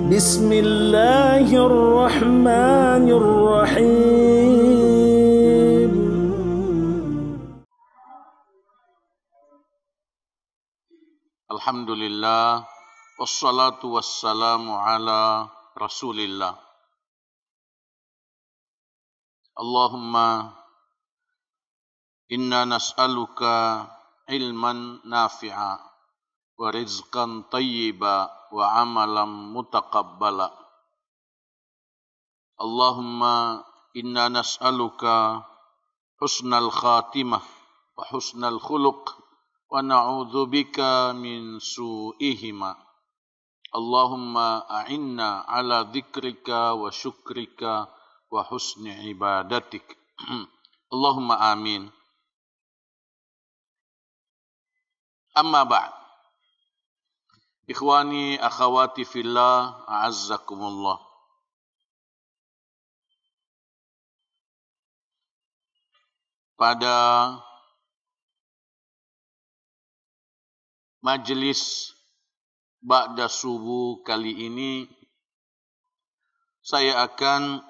Bismillahirrahmanirrahim. Alhamdulillah, wassalatu wassalamu ala rasulillah. Allahumma inna nas'aluka ilman nafi'a wa rizqan tayyiba wa amalan mutaqabbala. Allahumma inna nas'aluka husnal khatimah wa husnal khuluq wa na'udzu bika min su'ihima. Allahumma a'inna ala dzikrika wa syukrika wa husni ibadatik. Allahumma amin. Amma ba'd. Ikhwani akhawati fillah, a'azzakumullah. Pada majelis ba'da subuh kali ini, saya akan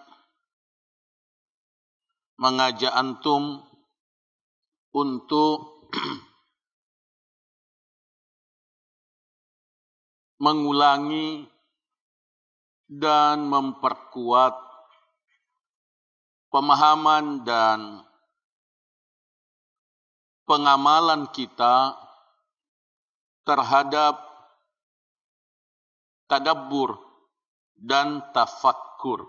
mengajak antum untuk mengulangi dan memperkuat pemahaman dan pengamalan kita terhadap tadabbur dan tafakkur.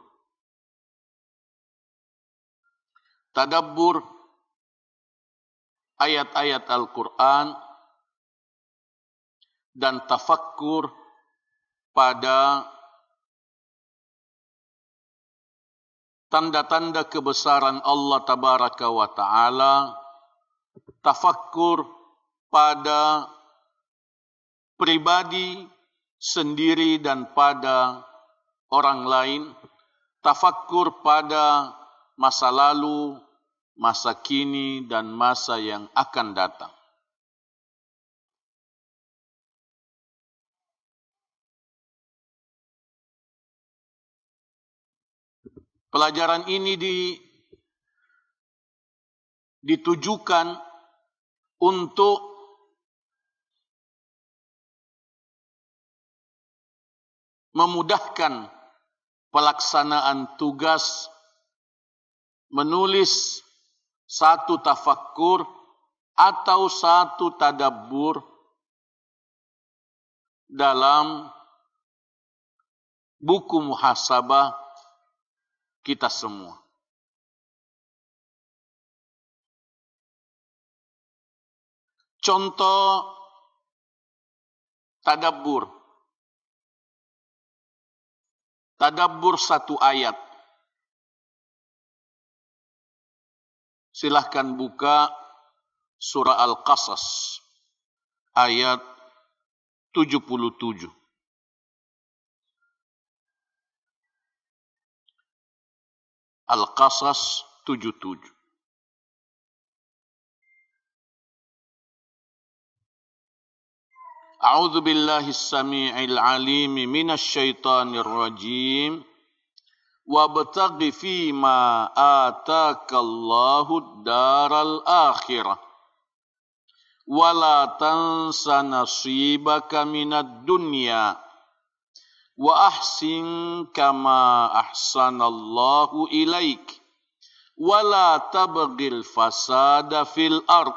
Tadabbur ayat-ayat Al-Quran dan tafakkur pada tanda-tanda kebesaran Allah Tabaraka wa Ta'ala, tafakkur pada pribadi sendiri dan pada orang lain, tafakkur pada masa lalu, masa kini, dan masa yang akan datang. Pelajaran ini ditujukan untuk memudahkan pelaksanaan tugas menulis satu tafakkur atau satu tadabbur dalam buku muhasabah kita semua. Contoh tadabbur. Tadabbur satu ayat. Silahkan buka surah Al-Qasas ayat 77. Al-Qasas 77. A'udzu billahi as-sami'il 'alim minasy syaithanir rajim. Wabtaghi fima atakallahu daral akhirah. Wala tansa nasibaka minad dunya. Wa ahsin kama ahsanallahu ilaik. Wala tabghil fasada fil ard.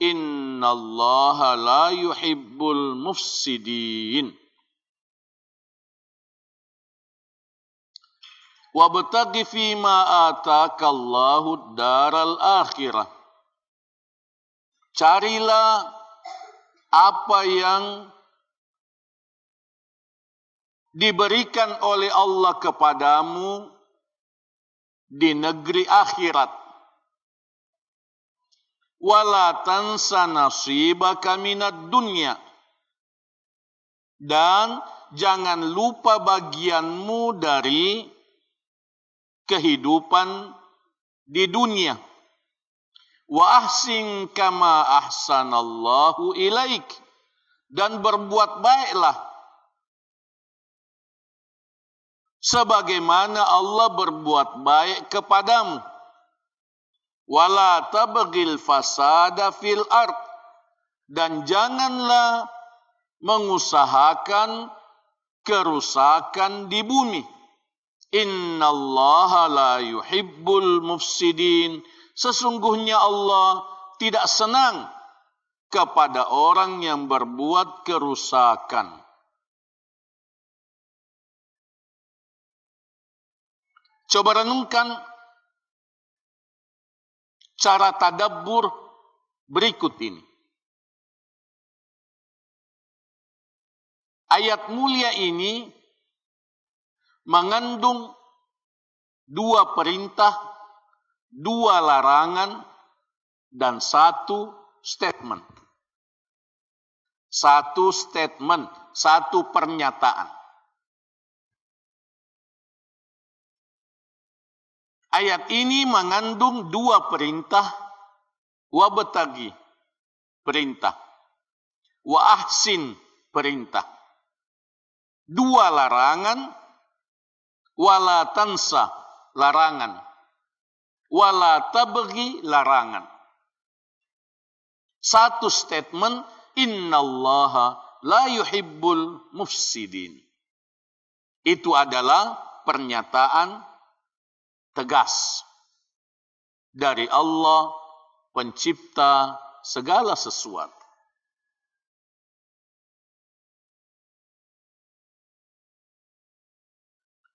Innallaha la yuhibbul mufsidin. Wabtaghi fima atakallahu daral akhirah. Carilah apa yang diberikan oleh Allah kepadamu di negeri akhirat. Wala tansa nasibaka minad dunya. Dan jangan lupa bagianmu dari kehidupan di dunia. Wa ahsin kama ahsanallahu ilaik. Dan berbuat baiklah sebagaimana Allah berbuat baik kepadamu. Wala tabghil fasada fil ard, dan janganlah mengusahakan kerusakan di bumi. Innallaha la yuhibbul mufsidin, sesungguhnya Allah tidak senang kepada orang yang berbuat kerusakan. Coba renungkan cara tadabbur berikut ini. Ayat mulia ini mengandung 2 perintah, 2 larangan, dan 1 statement. 1 statement, 1 pernyataan. Ayat ini mengandung 2 perintah, wabtagi, perintah, wa ahsin, perintah. 2 larangan, wala tansa, larangan, wala tabghi, larangan. 1 statement, innallaha la yuhibbul mufsidin. Itu adalah pernyataan tegas dari Allah, pencipta segala sesuatu.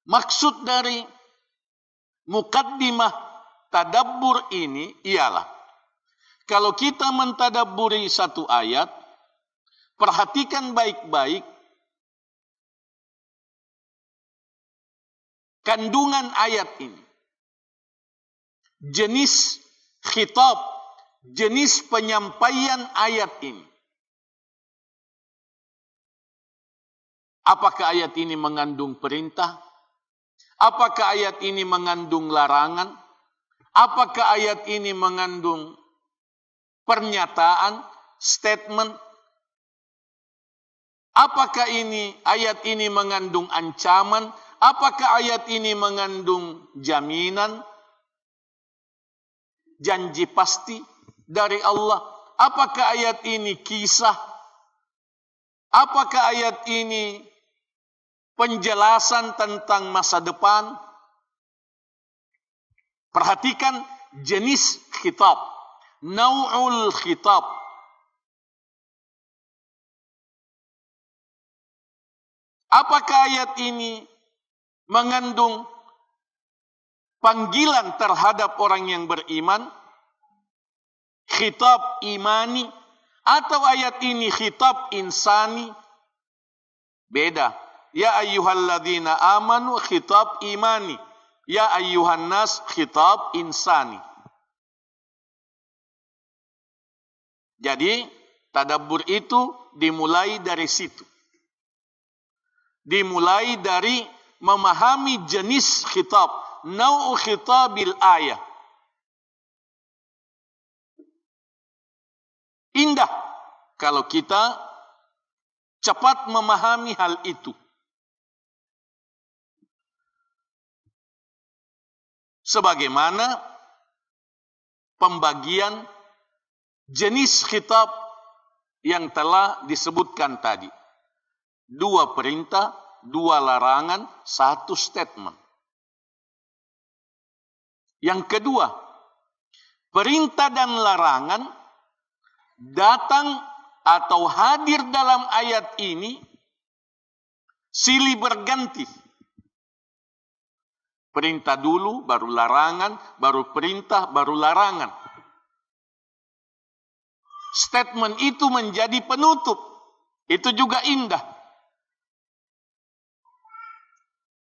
Maksud dari mukaddimah tadabbur ini ialah, kalau kita mentadabburi 1 ayat, perhatikan baik-baik kandungan ayat ini. Jenis khitab, jenis penyampaian ayat ini. Apakah ayat ini mengandung perintah? Apakah ayat ini mengandung larangan? Apakah ayat ini mengandung pernyataan, statement? Apakah ayat ini mengandung ancaman? Apakah ayat ini mengandung jaminan, janji pasti dari Allah? Apakah ayat ini kisah? Apakah ayat ini penjelasan tentang masa depan? Perhatikan jenis khitab, nau'ul khitab. Apakah ayat ini mengandung panggilan terhadap orang yang beriman, khitab imani, atau ayat ini khitab insani? Beda. Ya ayyuhalladzina amanu khitab imani. Ya ayyuhan nas khitab insani. Jadi, tadabbur itu dimulai dari situ. Dimulai dari memahami jenis khitab, nau'u khitabil ayah. Indah kalau kita cepat memahami hal itu. Sebagaimana pembagian jenis khitab yang telah disebutkan tadi. 2 perintah, 2 larangan, 1 statement. Yang kedua, perintah dan larangan datang atau hadir dalam ayat ini silih berganti. Perintah dulu, baru larangan, baru perintah, baru larangan. Statement itu menjadi penutup. Itu juga indah.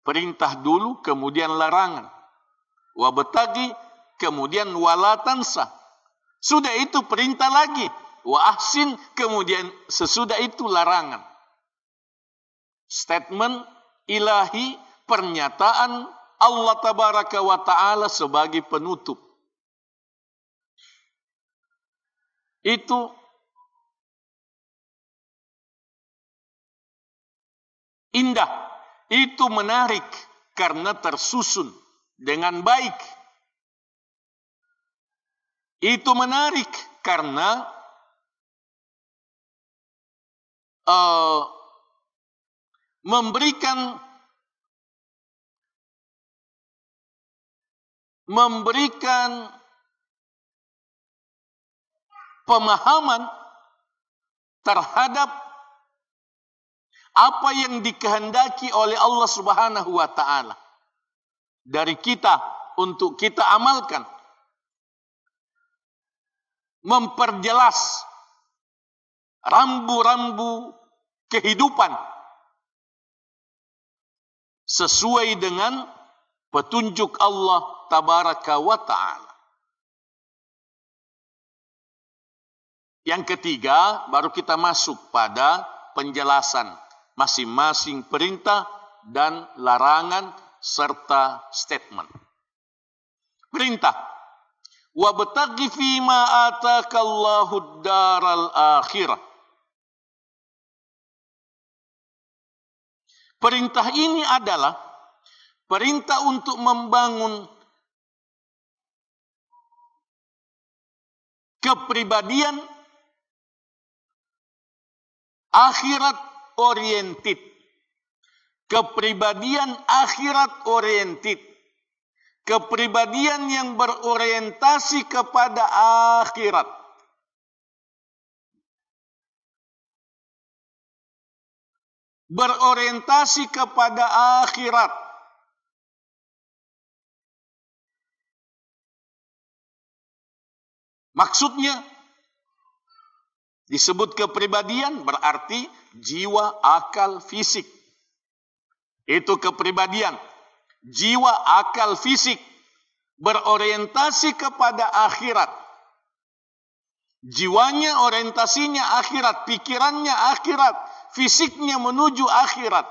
Perintah dulu, kemudian larangan. Wabtagi, kemudian wala tansa. Sudah itu perintah lagi. Wa ahsin, kemudian sesudah itu larangan. Statement ilahi, pernyataan Allah tabaraka wa ta'ala sebagai penutup. Itu indah, itu menarik karena tersusun dengan baik. Itu menarik karena memberikan pemahaman terhadap apa yang dikehendaki oleh Allah Subhanahu wa taala dari kita untuk kita amalkan. Memperjelas rambu-rambu kehidupan sesuai dengan petunjuk Allah Tabaraka wa ta'ala. Yang ketiga, baru kita masuk pada penjelasan masing-masing perintah dan larangan serta statement. Perintah, wabtaghi fima atakallahu daral akhirah. Perintah ini adalah perintah untuk membangun kepribadian akhirat oriented. Kepribadian akhirat oriented. Kepribadian yang berorientasi kepada akhirat. Berorientasi kepada akhirat. Maksudnya, disebut kepribadian berarti jiwa, akal, fisik. Itu kepribadian. Jiwa, akal, fisik berorientasi kepada akhirat. Jiwanya orientasinya akhirat, pikirannya akhirat, fisiknya menuju akhirat.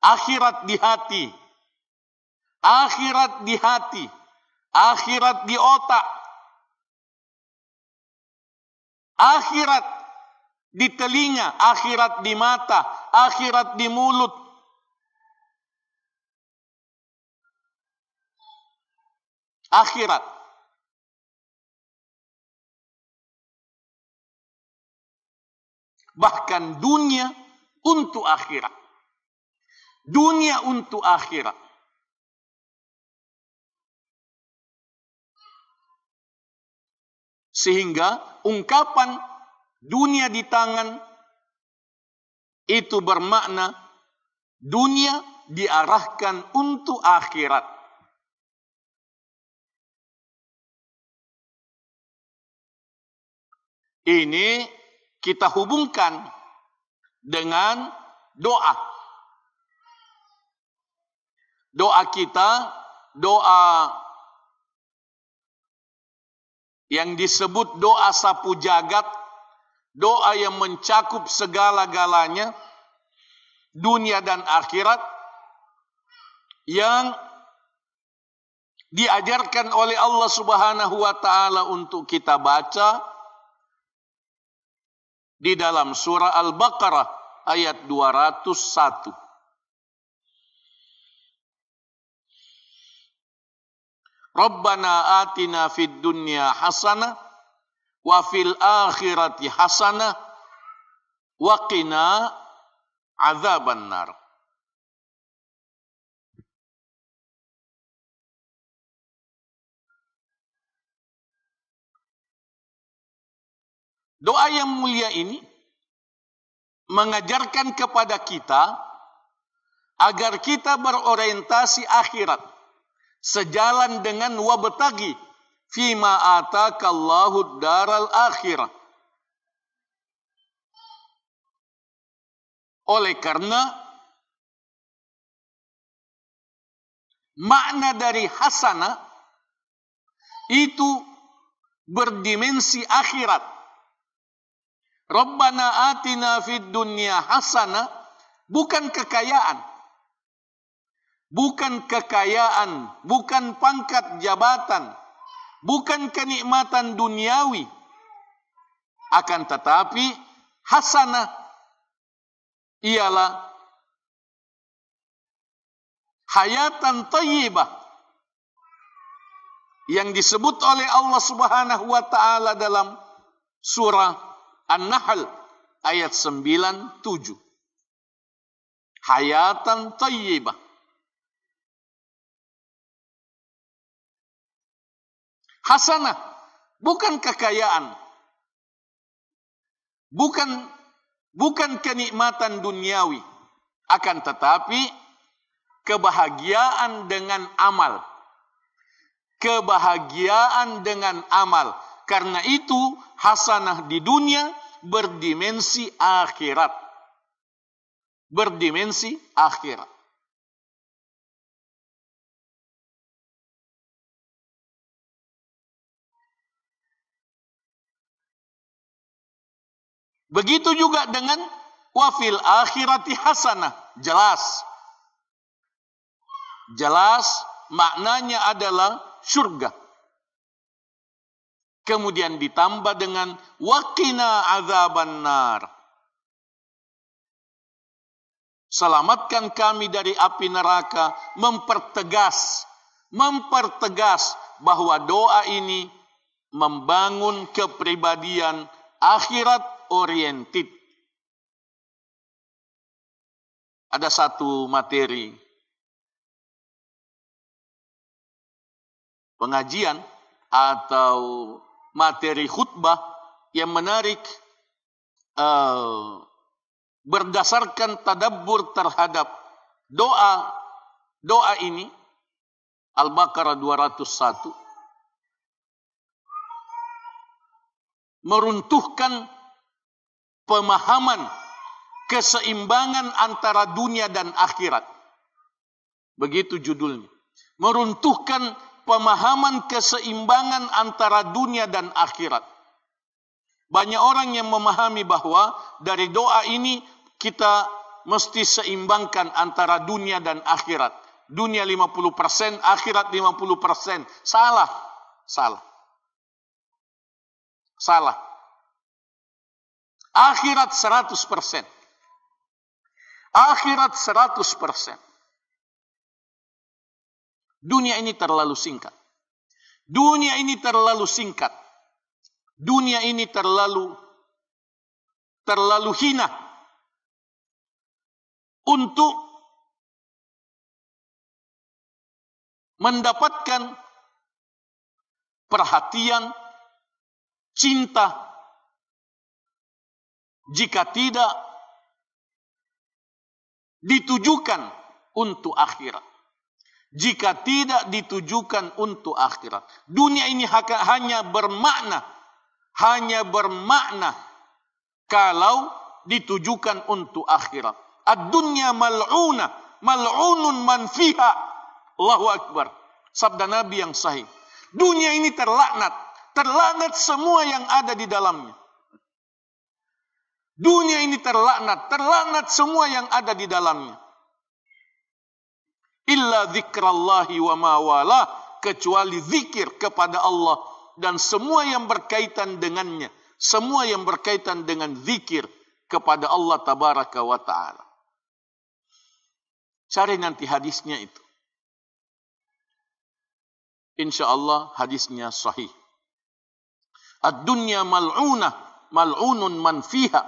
Akhirat di hati. Akhirat di hati. Akhirat di otak. Akhirat di telinga, akhirat di mata, akhirat di mulut. Akhirat. Bahkan dunia untuk akhirat. Dunia untuk akhirat. Sehingga ungkapan dunia di tangan itu bermakna dunia diarahkan untuk akhirat. Ini kita hubungkan dengan doa. Doa kita, doa yang disebut doa sapu jagat, doa yang mencakup segala-galanya, dunia dan akhirat, yang diajarkan oleh Allah Subhanahu wa taala untuk kita baca di dalam surah Al-Baqarah ayat 201. Rabbana atina fid dunya hasanah wa fil akhirati hasanah wa qina azaban nar. Doa yang mulia ini mengajarkan kepada kita agar kita berorientasi akhirat. Sejalan dengan wabtaghi fima atakallahu daral akhirah. Oleh karena makna dari hasanah itu berdimensi akhirat. Rabbana atina fid dunya hasanah bukan kekayaan. Bukan kekayaan, bukan pangkat jabatan, bukan kenikmatan duniawi, akan tetapi hasanah ialah hayatan thayyibah yang disebut oleh Allah Subhanahu wa taala dalam surah An-Nahl ayat 97. Hayatan thayyibah. Hasanah bukan kekayaan. Bukan kenikmatan duniawi, akan tetapi kebahagiaan dengan amal. Kebahagiaan dengan amal. Karena itu hasanah di dunia berdimensi akhirat. Berdimensi akhirat. Begitu juga dengan wafil akhirati hasanah. Jelas. Jelas maknanya adalah syurga. Kemudian ditambah dengan waqina azaban nar. Selamatkan kami dari api neraka. Mempertegas bahwa doa ini membangun kepribadian akhirat oriented. Ada satu materi pengajian atau materi khutbah yang menarik berdasarkan tadabbur terhadap doa ini, Al-Baqarah 201, meruntuhkan pemahaman keseimbangan antara dunia dan akhirat. Begitu judulnya. Meruntuhkan pemahaman keseimbangan antara dunia dan akhirat. Banyak orang yang memahami bahwa dari doa ini kita mesti seimbangkan antara dunia dan akhirat. Dunia 50%, akhirat 50%. Salah. Akhirat 100%. Akhirat 100%. Dunia ini terlalu singkat. Dunia ini terlalu singkat. Dunia ini terlalu hina untuk mendapatkan perhatian, cinta, jika tidak ditujukan untuk akhirat. Jika tidak ditujukan untuk akhirat. Dunia ini hanya bermakna kalau ditujukan untuk akhirat. Ad-dunya mal'unun man fiha. Allahu Akbar. Sabda Nabi yang sahih. Dunia ini terlaknat semua yang ada di dalamnya. Dunia ini terlaknat semua yang ada di dalamnya. Illa zikrallahi wa ma wala, kecuali zikir kepada Allah dan semua yang berkaitan dengannya. Semua yang berkaitan dengan zikir kepada Allah tabaraka wa ta'ala. Cari nanti hadisnya itu. InsyaAllah hadisnya sahih. Ad-dunya mal'unun man fiha.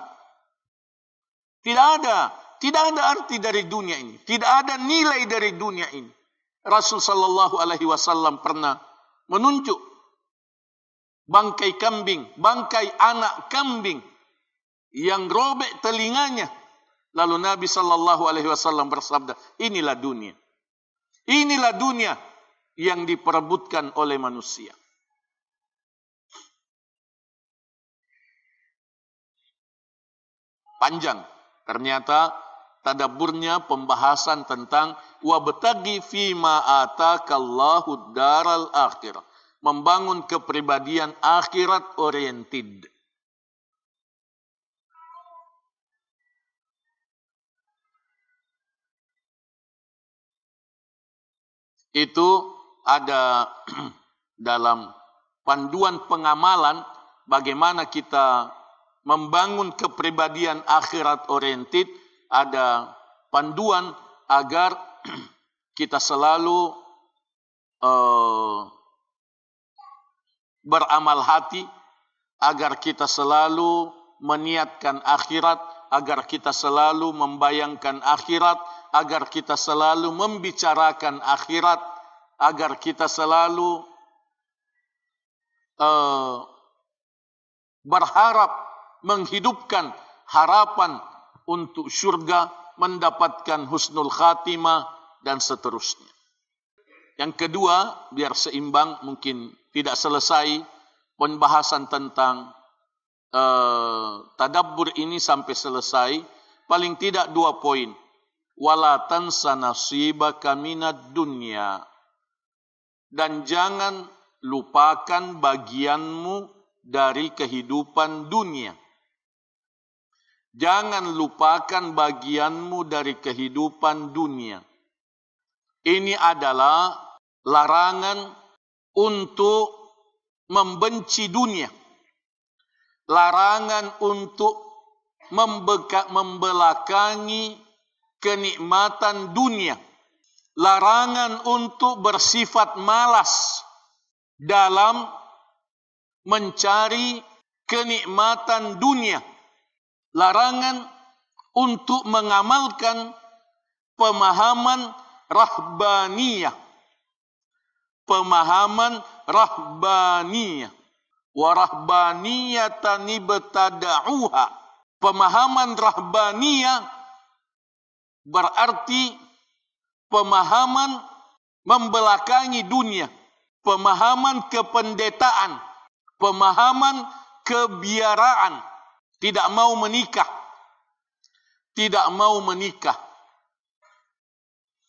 Tidak ada arti dari dunia ini. Tidak ada nilai dari dunia ini. Rasul sallallahu alaihi wasallam pernah menunjuk bangkai anak kambing yang robek telinganya. Lalu Nabi sallallahu alaihi wasallam bersabda, inilah dunia. Inilah dunia yang diperebutkan oleh manusia. Panjang. Ternyata tadabburnya pembahasan tentang wabtaghi fima atakallahu daral akhirah. Membangun kepribadian akhirat oriented. Itu ada dalam panduan pengamalan bagaimana kita membangun kepribadian akhirat oriented, ada panduan agar kita selalu beramal hati, agar kita selalu meniatkan akhirat, agar kita selalu membayangkan akhirat, agar kita selalu membicarakan akhirat, agar kita selalu berharap menghidupkan harapan untuk surga, mendapatkan husnul khatimah, dan seterusnya. Yang kedua, biar seimbang, mungkin tidak selesai pembahasan tentang tadabbur ini sampai selesai, paling tidak 2 poin. Wala tansa nasibaka minad dunya. Dan jangan lupakan bagianmu dari kehidupan dunia. Jangan lupakan bagianmu dari kehidupan dunia. Ini adalah larangan untuk membenci dunia. Larangan untuk membelakangi kenikmatan dunia. Larangan untuk bersifat malas dalam mencari kenikmatan dunia. Larangan untuk mengamalkan pemahaman rahbaniyah. Pemahaman rahbaniyah. Wa rahbaniyatan ibtada'uha. Pemahaman rahbaniyah berarti pemahaman membelakangi dunia, pemahaman kependetaan, pemahaman kebiaraan, tidak mau menikah,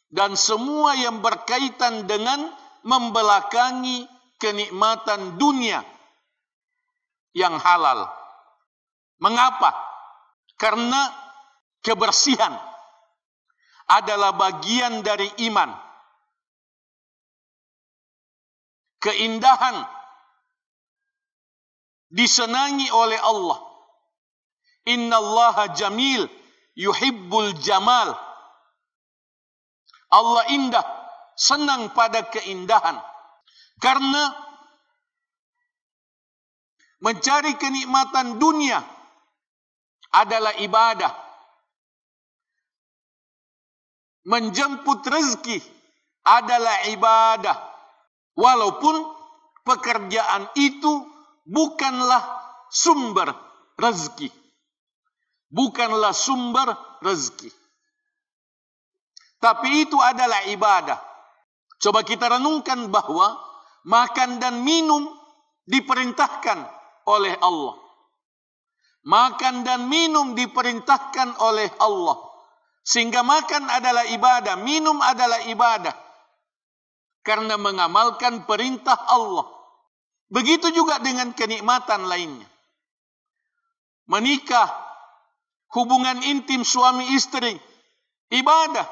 dan semua yang berkaitan dengan membelakangi kenikmatan dunia yang halal. Mengapa? Karena kebersihan adalah bagian dari iman. Keindahan disenangi oleh Allah. Innallaha jamil yuhibbul jamal. Allah indah, senang pada keindahan. Karena mencari kenikmatan dunia adalah ibadah. Menjemput rezeki adalah ibadah. Walaupun pekerjaan itu bukanlah sumber rezeki. Bukanlah sumber rezeki. Tapi itu adalah ibadah. Coba kita renungkan bahwa makan dan minum diperintahkan oleh Allah. Makan dan minum diperintahkan oleh Allah. Sehingga makan adalah ibadah, minum adalah ibadah. Karena mengamalkan perintah Allah. Begitu juga dengan kenikmatan lainnya. Menikah, hubungan intim suami istri, ibadah.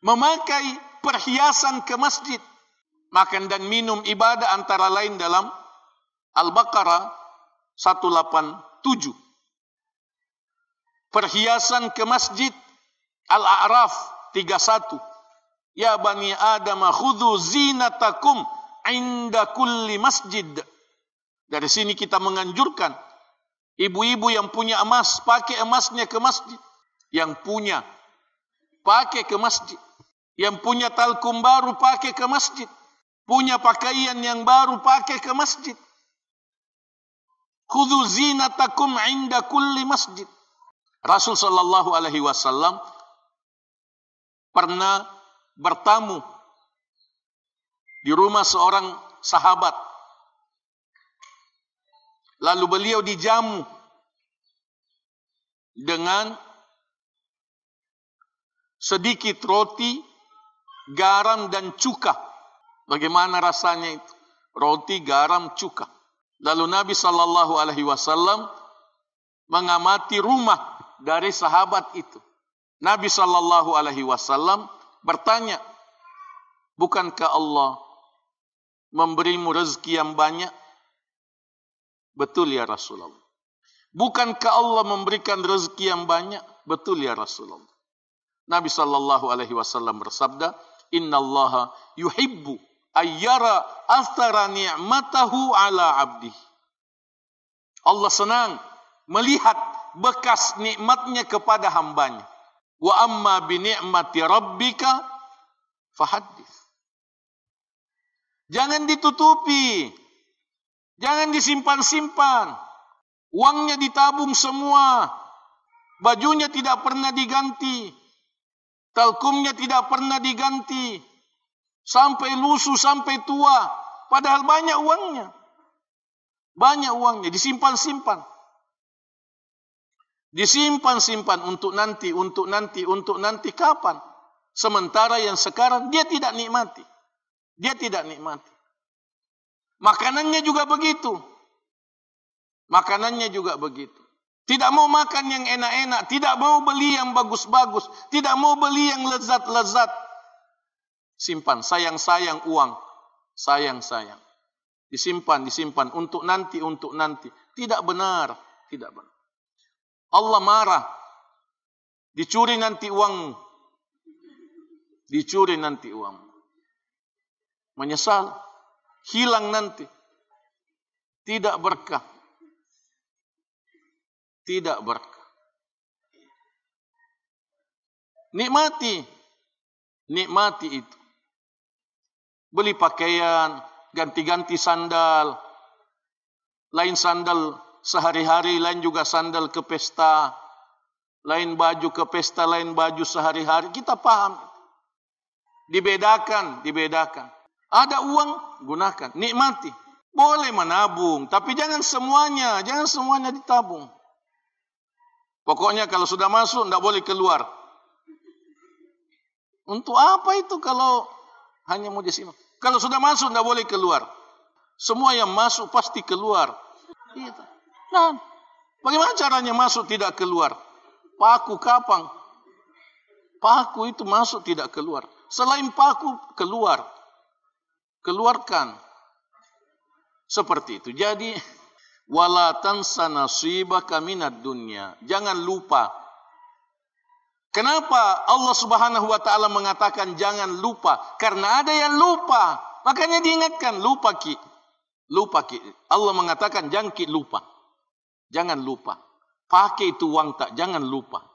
Memakai perhiasan ke masjid, makan dan minum ibadah, antara lain dalam Al-Baqarah 187. Perhiasan ke masjid, Al-A'raf 31. Ya bani Adam khudhu zinatakum inda kulli masjid. Dari sini kita menganjurkan ibu-ibu yang punya emas, pakai emasnya ke masjid. Yang punya, pakai ke masjid. Yang punya talkum baru, pakai ke masjid. Punya pakaian yang baru, pakai ke masjid. Khudhu zinatakum inda kulli masjid. Rasul sallallahu alaihi wasallam pernah bertamu di rumah seorang sahabat. Lalu beliau dijamu dengan sedikit roti, garam dan cuka. Bagaimana rasanya itu? Roti, garam, cuka. Lalu Nabi sallallahu alaihi wasallam mengamati rumah dari sahabat itu. Nabi sallallahu alaihi wasallam bertanya, bukankah Allah memberimu rezeki yang banyak? Betul ya Rasulullah. Bukankah Allah memberikan rezeki yang banyak? Betul ya Rasulullah. Nabi SAW bersabda, Innallaha yuhibbu ayyara athara ni'matahu ala abdih. Allah senang melihat bekas nikmatnya kepada hambanya. Wa amma bi ni'mati rabbika fahaddits. Jangan ditutupi. Jangan disimpan-simpan. Uangnya ditabung semua. Bajunya tidak pernah diganti. Talkumnya tidak pernah diganti. Sampai lusuh, sampai tua. Padahal banyak uangnya. Banyak uangnya. Disimpan-simpan. Disimpan-simpan untuk nanti, untuk nanti, untuk nanti. Kapan? Sementara yang sekarang dia tidak nikmati. Dia tidak nikmati. Makanannya juga begitu. Makanannya juga begitu. Tidak mau makan yang enak-enak. Tidak mau beli yang bagus-bagus. Tidak mau beli yang lezat-lezat. Simpan. Sayang-sayang uang. Sayang-sayang. Disimpan, disimpan. Untuk nanti, untuk nanti. Tidak benar. Tidak benar. Allah marah. Dicuri nanti uang. Dicuri nanti uang. Menyesal. Hilang nanti. Tidak berkah. Tidak berkah. Nikmati. Nikmati itu. Beli pakaian. Ganti-ganti sandal. Lain sandal sehari-hari. Lain juga sandal ke pesta. Lain baju ke pesta. Lain baju sehari-hari. Kita paham. Dibedakan. Dibedakan. Ada uang, gunakan. Nikmati. Boleh menabung. Tapi jangan semuanya. Jangan semuanya ditabung. Pokoknya kalau sudah masuk, tidak boleh keluar. Untuk apa itu kalau hanya mau disimpan? Kalau sudah masuk, tidak boleh keluar. Semua yang masuk pasti keluar. Nah, bagaimana caranya masuk tidak keluar? Paku kapang. Paku itu masuk tidak keluar. Selain paku, keluar. Keluarkan. Seperti itu. Jadi, wala tansa nasibaka minad dunya. Jangan lupa. Kenapa Allah Subhanahu wa taala mengatakan jangan lupa? Karena ada yang lupa. Makanya diingatkan, lupa ki. Lupa ki. Allah mengatakan jangan ki lupa. Jangan lupa. Pakai itu uang tak, jangan lupa.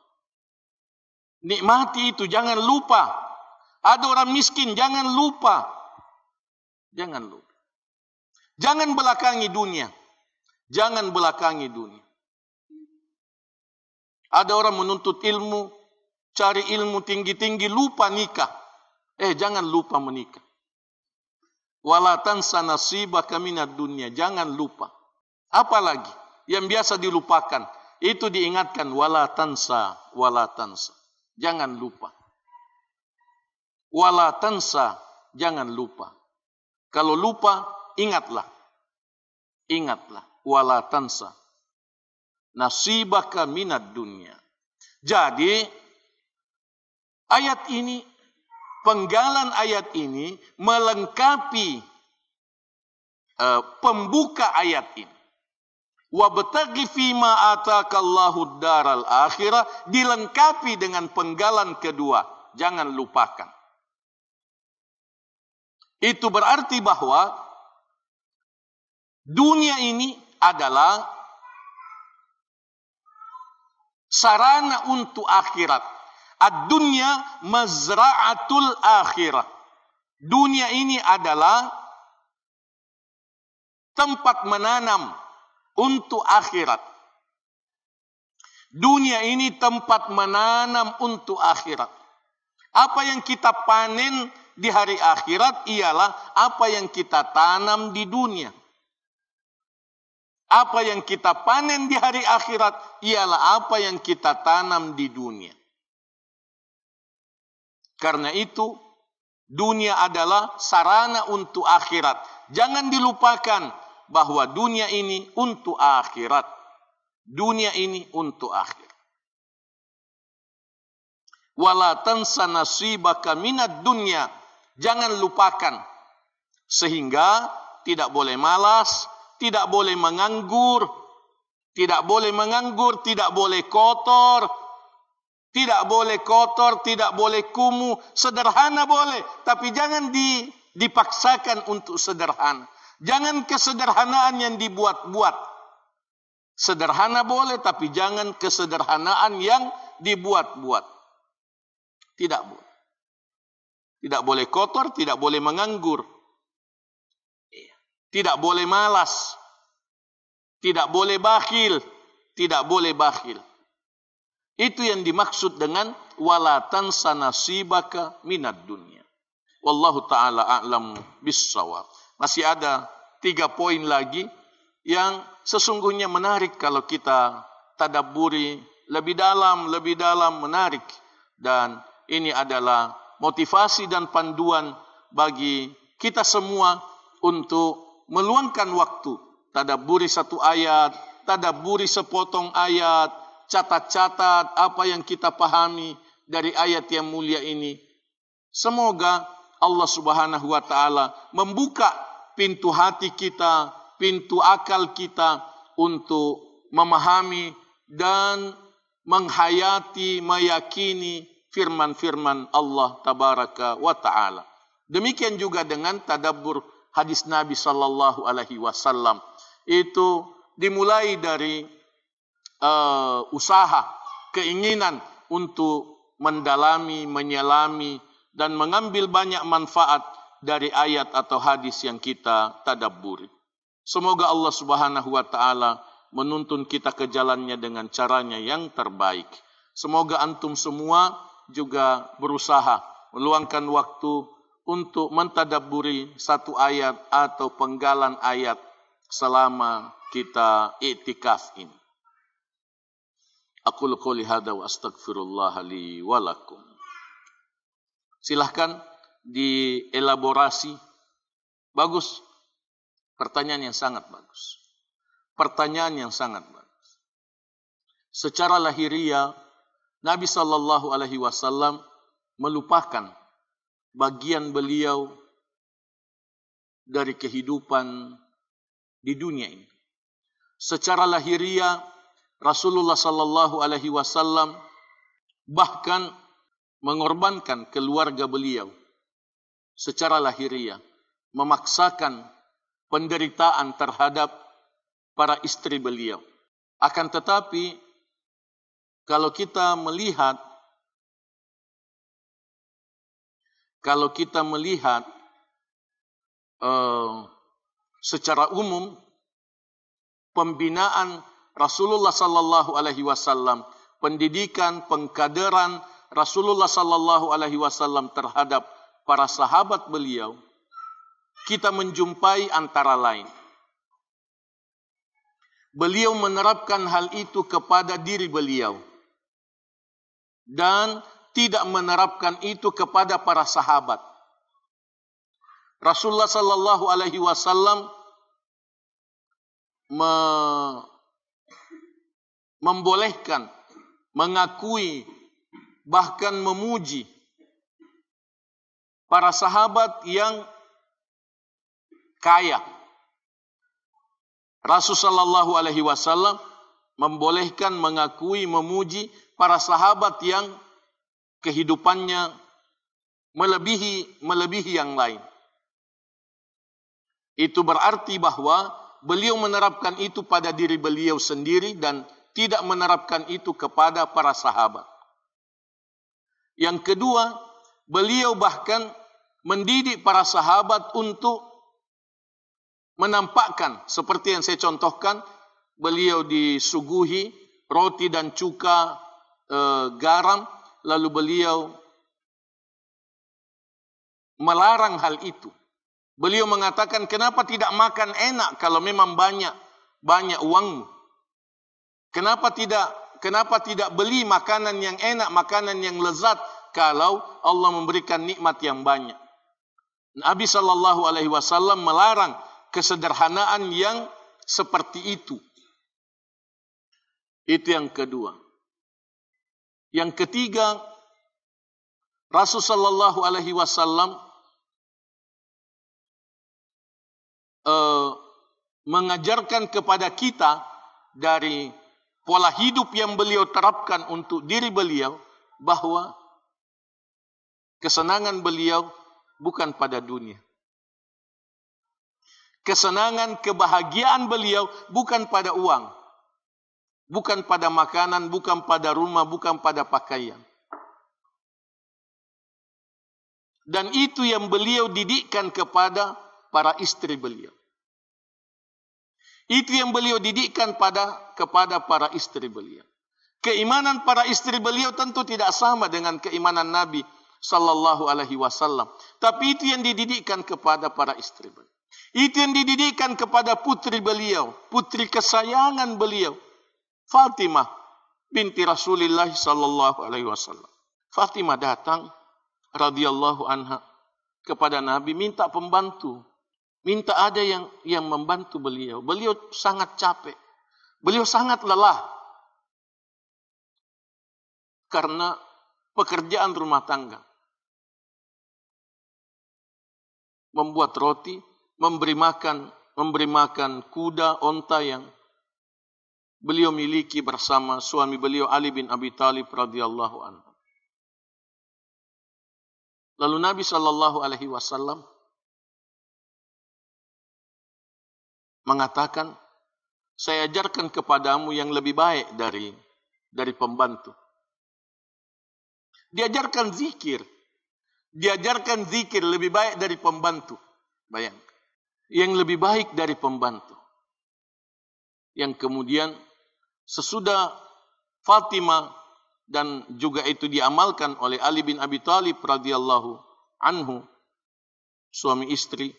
Nikmati itu, jangan lupa. Ada orang miskin, jangan lupa. Jangan lupa. Jangan belakangi dunia. Jangan belakangi dunia. Ada orang menuntut ilmu, cari ilmu tinggi-tinggi, lupa nikah. Jangan lupa menikah. Wala tansa nasibaka minad dunya. Jangan lupa. Apalagi yang biasa dilupakan, itu diingatkan wala tansa, wala tansa. Jangan lupa. Wala tansa, jangan lupa. Kalau lupa, ingatlah. Ingatlah. Wala tansa. Nasibaka minad dunya. Jadi, ayat ini, penggalan ayat ini, melengkapi pembuka ayat ini. Wabtaghi fima atakallahu daral akhirah. Dilengkapi dengan penggalan kedua. Jangan lupakan. Itu berarti bahwa dunia ini adalah sarana untuk akhirat. Ad-dunya mazra'atul akhirah. Dunia ini adalah tempat menanam untuk akhirat. Dunia ini tempat menanam untuk akhirat. Apa yang kita panen di hari akhirat ialah apa yang kita tanam di dunia. Apa yang kita panen di hari akhirat ialah apa yang kita tanam di dunia. Karena itu, dunia adalah sarana untuk akhirat. Jangan dilupakan bahwa dunia ini untuk akhirat. Dunia ini untuk akhirat. Wala tansa nasibaka minad dunya. Jangan lupakan Sehingga tidak boleh malas, tidak boleh menganggur, tidak boleh kotor, tidak boleh kumuh. Sederhana boleh, tapi jangan dipaksakan untuk sederhana. Jangan kesederhanaan yang dibuat-buat. Sederhana boleh, tapi jangan kesederhanaan yang dibuat-buat. Tidak boleh. Tidak boleh kotor, tidak boleh menganggur. Tidak boleh malas. Tidak boleh bakhil. Tidak boleh bakhil. Itu yang dimaksud dengan wala tansa nasibaka minad dunya. Wallahu ta'ala a'lam bis-shawab. Masih ada 3 poin lagi yang sesungguhnya menarik kalau kita tadabburi lebih dalam menarik. Dan ini adalah motivasi dan panduan bagi kita semua untuk meluangkan waktu. Tadabburi satu ayat, tadabburi sepotong ayat, catat-catat apa yang kita pahami dari ayat yang mulia ini. Semoga Allah Subhanahu wa ta'ala membuka pintu hati kita, pintu akal kita untuk memahami dan menghayati, meyakini firman-firman Allah Tabaraka wa ta'ala. Demikian juga dengan tadabbur hadis Nabi sallallahu alaihi wasallam. Itu dimulai dari usaha, keinginan untuk mendalami, menyelami, dan mengambil banyak manfaat dari ayat atau hadis yang kita tadabburi. Semoga Allah Subhanahu wa ta'ala menuntun kita ke jalannya dengan caranya yang terbaik. Semoga antum semua juga berusaha meluangkan waktu untuk mentadabburi satu ayat atau penggalan ayat selama kita i'tikaf ini. Aqulu qouli hadza wa astaghfirullah li wa lakum. Silahkan dielaborasi. Bagus. Pertanyaan yang sangat bagus. Pertanyaan yang sangat bagus. Secara lahiriah, Nabi sallallahu alaihi wasallam melupakan bagian beliau dari kehidupan di dunia ini. Secara lahiriah, Rasulullah sallallahu alaihi wasallam bahkan mengorbankan keluarga beliau secara lahiriah, memaksakan penderitaan terhadap para istri beliau. Akan tetapi, kalau kita melihat secara umum, pembinaan Rasulullah sallallahu alaihi wasallam, pendidikan, pengkaderan Rasulullah sallallahu alaihi wasallam terhadap para sahabat beliau, kita menjumpai antara lain. Beliau menerapkan hal itu kepada diri beliau dan tidak menerapkan itu kepada para sahabat. Rasulullah sallallahu alaihi wasallam membolehkan, mengakui, bahkan memuji para sahabat yang kaya. Rasul sallallahu alaihi wasallam membolehkan, mengakui, memuji para sahabat yang kehidupannya melebihi yang lain. Itu berarti bahwa beliau menerapkan itu pada diri beliau sendiri dan tidak menerapkan itu kepada para sahabat. Yang kedua, beliau bahkan mendidik para sahabat untuk menampakkan, seperti yang saya contohkan, beliau disuguhi roti dan cuka, garam, lalu beliau melarang hal itu. Beliau mengatakan, kenapa tidak makan enak kalau memang banyak uangmu? Kenapa tidak beli makanan yang enak, makanan yang lezat kalau Allah memberikan nikmat yang banyak? Nabi sallallahu alaihi wasallam melarang kesederhanaan yang seperti itu. Itu yang kedua. Yang ketiga, Rasul sallallahu alaihi wasallam mengajarkan kepada kita dari pola hidup yang beliau terapkan untuk diri beliau, bahwa kesenangan beliau bukan pada dunia. Kesenangan, kebahagiaan beliau bukan pada uang, bukan pada makanan, bukan pada rumah, bukan pada pakaian. Dan itu yang beliau didikkan kepada para istri beliau. Itu yang beliau didikkan kepada para istri beliau. Keimanan para istri beliau tentu tidak sama dengan keimanan Nabi sallallahu alaihi wasallam, tapi itu yang dididikkan kepada para istri beliau. Itu yang dididikkan kepada putri beliau, putri kesayangan beliau, Fatimah binti Rasulullah sallallahu alaihi wasallam. Fatimah datang radhiyallahu anha kepada Nabi, minta pembantu, minta ada yang membantu beliau. Beliau sangat capek, beliau sangat lelah karena pekerjaan rumah tangga, membuat roti, memberi makan kuda, onta yang beliau miliki bersama suami beliau Ali bin Abi Thalib radhiyallahu anhu. Lalu Nabi sallallahu alaihi wasallam mengatakan, saya ajarkan kepadamu yang lebih baik dari pembantu. Diajarkan zikir. Diajarkan zikir lebih baik dari pembantu. Bayangkan. Yang lebih baik dari pembantu. Yang kemudian sesudah Fatimah dan juga itu diamalkan oleh Ali bin Abi Thalib radhiyallahu anhu, suami istri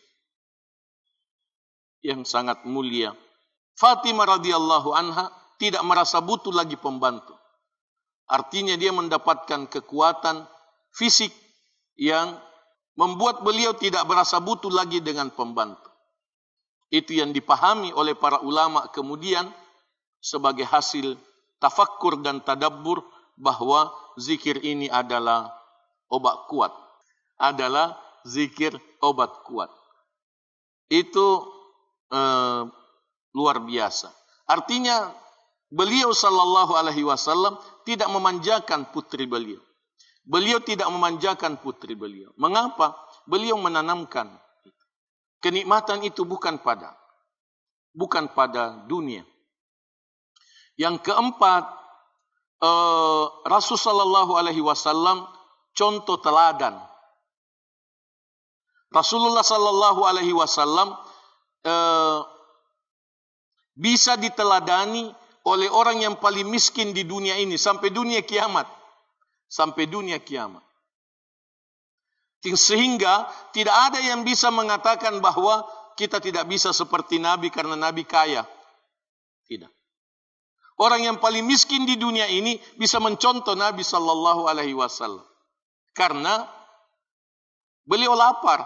yang sangat mulia. Fatimah radhiyallahu anha tidak merasa butuh lagi pembantu. Artinya dia mendapatkan kekuatan fisik yang membuat beliau tidak merasa butuh lagi dengan pembantu. Itu yang dipahami oleh para ulama kemudian sebagai hasil tafakkur dan tadabbur, bahwa zikir ini adalah obat kuat. Adalah zikir obat kuat. Itu luar biasa. Artinya beliau sallallahu alaihi wasallam tidak memanjakan putri beliau. Beliau tidak memanjakan putri beliau. Mengapa? Beliau menanamkan kenikmatan itu bukan pada dunia. Yang keempat, Rasul sallallahu alaihi wasallam contoh teladan. Rasulullah sallallahu alaihi wasallam bisa diteladani oleh orang yang paling miskin di dunia ini sampai dunia kiamat. Sampai dunia kiamat. Sehingga tidak ada yang bisa mengatakan bahwa kita tidak bisa seperti Nabi karena Nabi kaya. Tidak. Orang yang paling miskin di dunia ini bisa mencontoh Nabi sallallahu alaihi wasallam. Karena beliau lapar.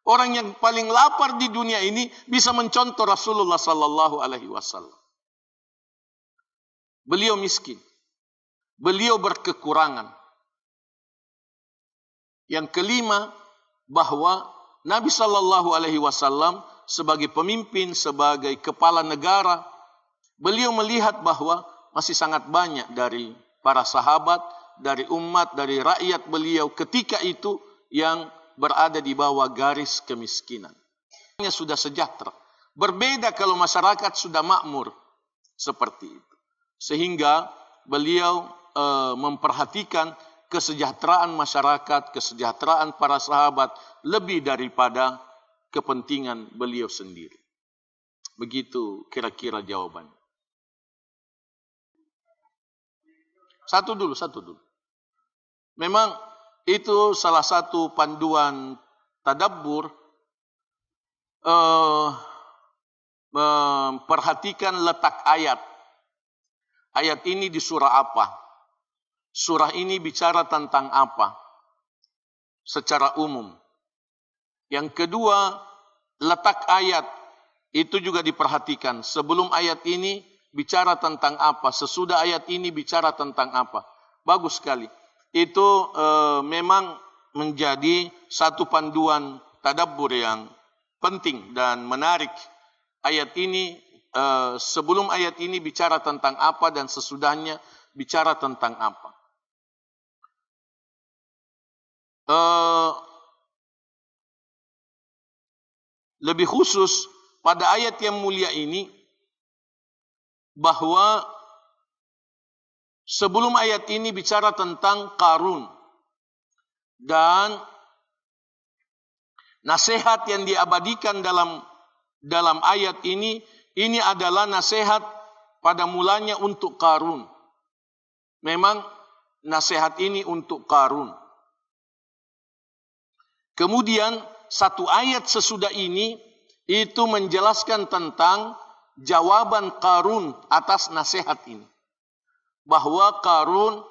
Orang yang paling lapar di dunia ini bisa mencontoh Rasulullah sallallahu alaihi wasallam. Beliau miskin. Beliau berkekurangan. Yang kelima, bahwa Nabi sallallahu alaihi wasallam sebagai pemimpin, sebagai kepala negara, beliau melihat bahwa masih sangat banyak dari para sahabat, dari umat, dari rakyat beliau ketika itu yang berada di bawah garis kemiskinan. Sudah sejahtera. Berbeda kalau masyarakat sudah makmur seperti itu. Sehingga beliau memperhatikan kesejahteraan masyarakat, kesejahteraan para sahabat lebih daripada kepentingan beliau sendiri. Begitu kira-kira jawabannya. Satu dulu. Memang itu salah satu panduan tadabbur, memperhatikan letak ayat. Ayat ini di surah apa? Surah ini bicara tentang apa? Secara umum. Yang kedua, letak ayat itu juga diperhatikan. Sebelum ayat ini bicara tentang apa? Sesudah ayat ini bicara tentang apa? Bagus sekali. Itu memang menjadi satu panduan tadabbur yang penting dan menarik ayat ini, sebelum ayat ini bicara tentang apa dan sesudahnya bicara tentang apa. Lebih khusus pada ayat yang mulia ini, bahwa sebelum ayat ini bicara tentang Qarun dan nasihat yang diabadikan dalam ayat ini adalah nasihat pada mulanya untuk Qarun. Memang nasihat ini untuk Qarun. Kemudian satu ayat sesudah ini itu menjelaskan tentang jawaban Qarun atas nasihat ini. Bahwa Qarun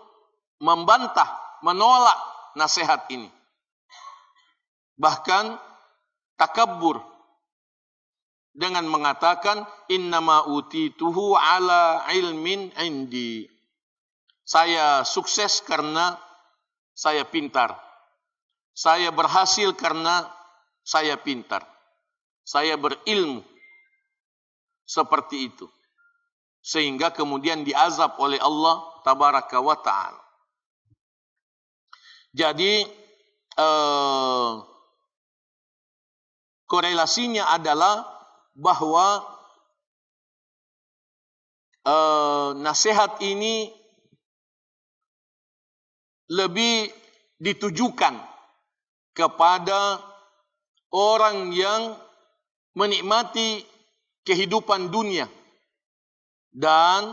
membantah, menolak nasihat ini. Bahkan takabbur dengan mengatakan innama utituhu ala ilmin indi. Saya sukses karena saya pintar. Saya berhasil karena saya pintar. Saya berilmu. Seperti itu. Sehingga kemudian diazab oleh Allah tabaraka wa ta'ala. Jadi korelasinya adalah bahwa nasihat ini lebih ditujukan kepada orang yang menikmati kehidupan dunia dan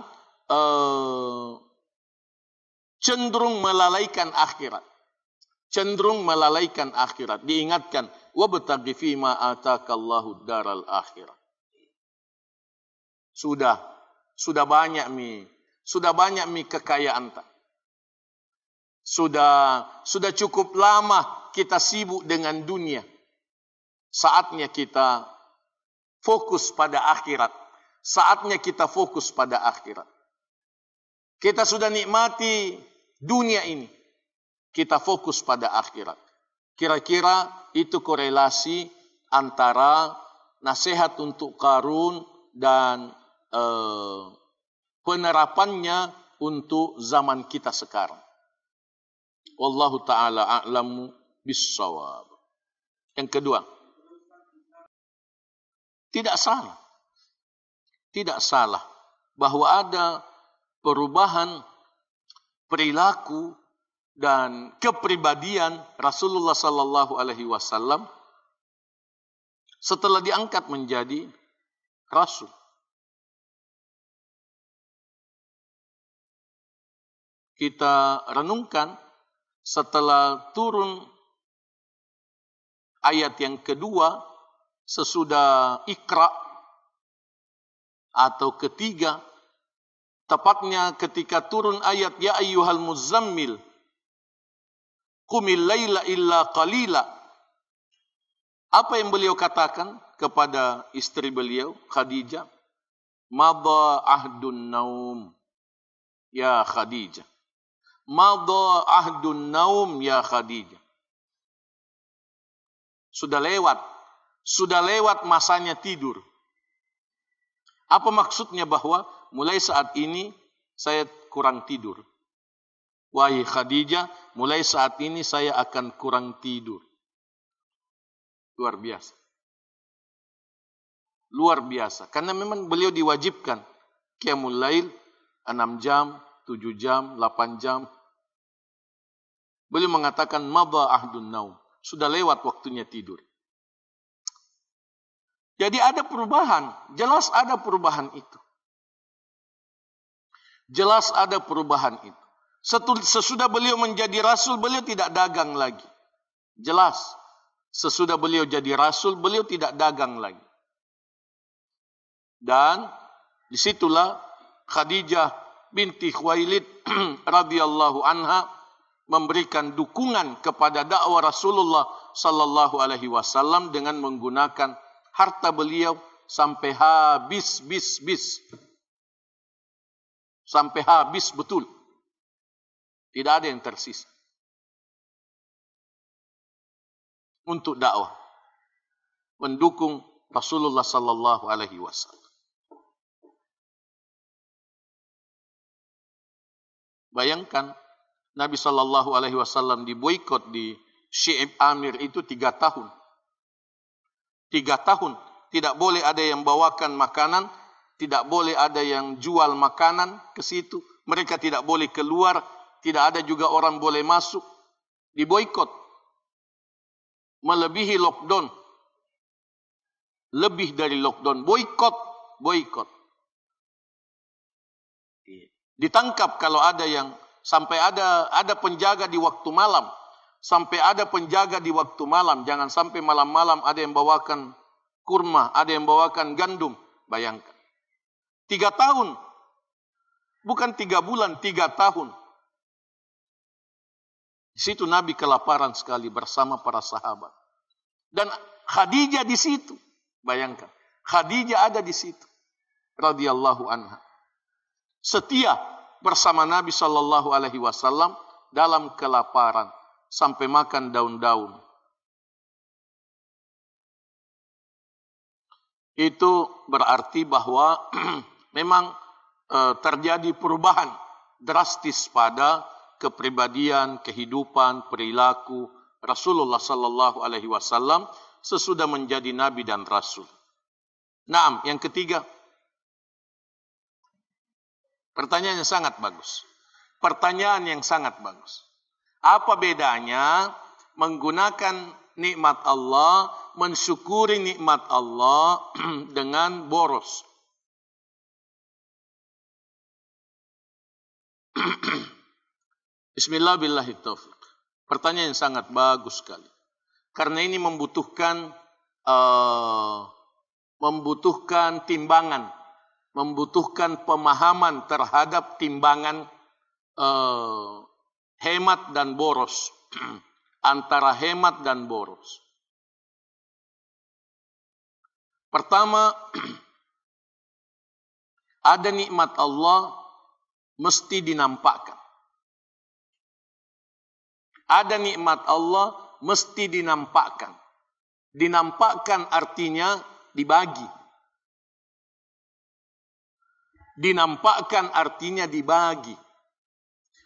cenderung melalaikan akhirat. Cenderung melalaikan akhirat. Diingatkan, wabtaghi fima atakallahu daral akhirah. Sudah banyak mi kekayaan tak. Sudah cukup lama kita sibuk dengan dunia. Saatnya kita fokus pada akhirat. Saatnya kita fokus pada akhirat. Kita sudah nikmati dunia ini. Kita fokus pada akhirat. Kira-kira itu korelasi antara nasihat untuk Qarun dan penerapannya untuk zaman kita sekarang. Wallahu ta'ala a'lamu bis-shawab. Yang kedua, tidak salah bahwa ada perubahan perilaku dan kepribadian Rasulullah sallallahu alaihi wasallam setelah diangkat menjadi rasul. Kita renungkan setelah turun ayat yang kedua sesudah Iqra atau ketiga, tepatnya ketika turun ayat ya ayyuhal muzammil qumil laila illa qalila. Apa yang beliau katakan kepada istri beliau Khadijah? Madha ahdun naum ya Khadijah. Madha ahdun naum ya Khadijah. Sudah lewat masanya tidur. Apa maksudnya bahwa mulai saat ini saya kurang tidur? Wahai Khadijah, mulai saat ini saya akan kurang tidur. Luar biasa. Luar biasa. Karena memang beliau diwajibkan qiyamul lail 6 jam, 7 jam, 8 jam. Beliau mengatakan madha ahdun naum. Sudah lewat waktunya tidur. Jadi ada perubahan. Jelas ada perubahan itu. Jelas ada perubahan itu. Sesudah beliau menjadi rasul, beliau tidak dagang lagi. Jelas. Sesudah beliau jadi rasul, beliau tidak dagang lagi. Dan disitulah Khadijah binti Khuwailid radhiyallahu anha memberikan dukungan kepada dakwah Rasulullah sallallahu alaihi wasallam dengan menggunakan harta beliau sampai habis sampai habis betul. Tidak ada yang tersisa untuk dakwah, mendukung Rasulullah sallallahu alaihi wasallam. Bayangkan Nabi sallallahu alaihi wasallam diboikot di Syi'ib Amir itu 3 tahun. 3 tahun tidak boleh ada yang bawakan makanan, tidak boleh ada yang jual makanan ke situ. Mereka tidak boleh keluar, tidak ada juga orang boleh masuk. Diboikot. Melebihi lockdown. Lebih dari lockdown. Boikot. Ditangkap kalau ada yang sampai ada penjaga di waktu malam. Sampai ada penjaga di waktu malam. Jangan sampai malam-malam ada yang bawakan kurma, ada yang bawakan gandum. Bayangkan. 3 tahun. Bukan 3 bulan, 3 tahun. Di situ Nabi kelaparan sekali bersama para sahabat. Dan Khadijah di situ. Bayangkan. Khadijah ada di situ. Radhiyallahu anha. Setia bersama Nabi sallallahu alaihi wasallam dalam kelaparan sampai makan daun-daun. Itu berarti bahwa memang terjadi perubahan drastis pada kepribadian, kehidupan, perilaku Rasulullah sallallahu alaihi wasallam sesudah menjadi nabi dan rasul. Naam, yang ketiga. Pertanyaan yang sangat bagus. Pertanyaan yang sangat bagus. Apa bedanya menggunakan nikmat Allah, mensyukuri nikmat Allah dengan boros? Bismillahirrahmanirrahim. Pertanyaan yang sangat bagus sekali. Karena ini membutuhkan timbangan, membutuhkan pemahaman terhadap timbangan hemat dan boros. Antara hemat dan boros. Pertama, ada nikmat Allah mesti dinampakkan. Ada nikmat Allah mesti dinampakkan. Dinampakkan artinya dibagi. Dinampakkan artinya dibagi.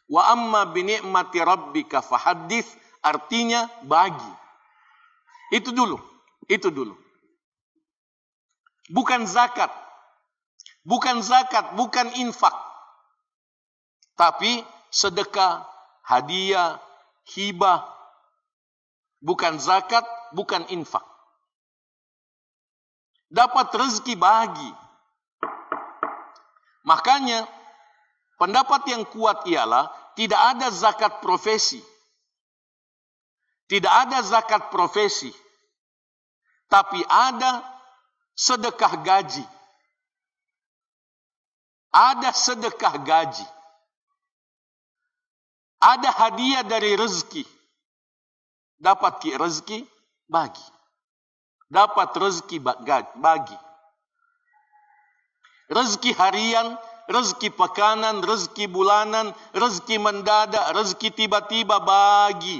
Wa amma binikmati rabbika fahaddits artinya bagi. Itu dulu. Bukan zakat. Bukan infak. Tapi sedekah, hadiah, hibah. Bukan zakat, bukan infak. Dapat rezeki bagi. Makanya pendapat yang kuat ialah tidak ada zakat profesi. Tidak ada zakat profesi. Tapi ada sedekah gaji. Ada sedekah gaji. Ada hadiah dari rezeki. Dapat rezeki, bagi. Dapat rezeki, bagi. Rezeki harian, rezeki pekanan, rezeki bulanan, rezeki mendadak, rezeki tiba-tiba, bagi.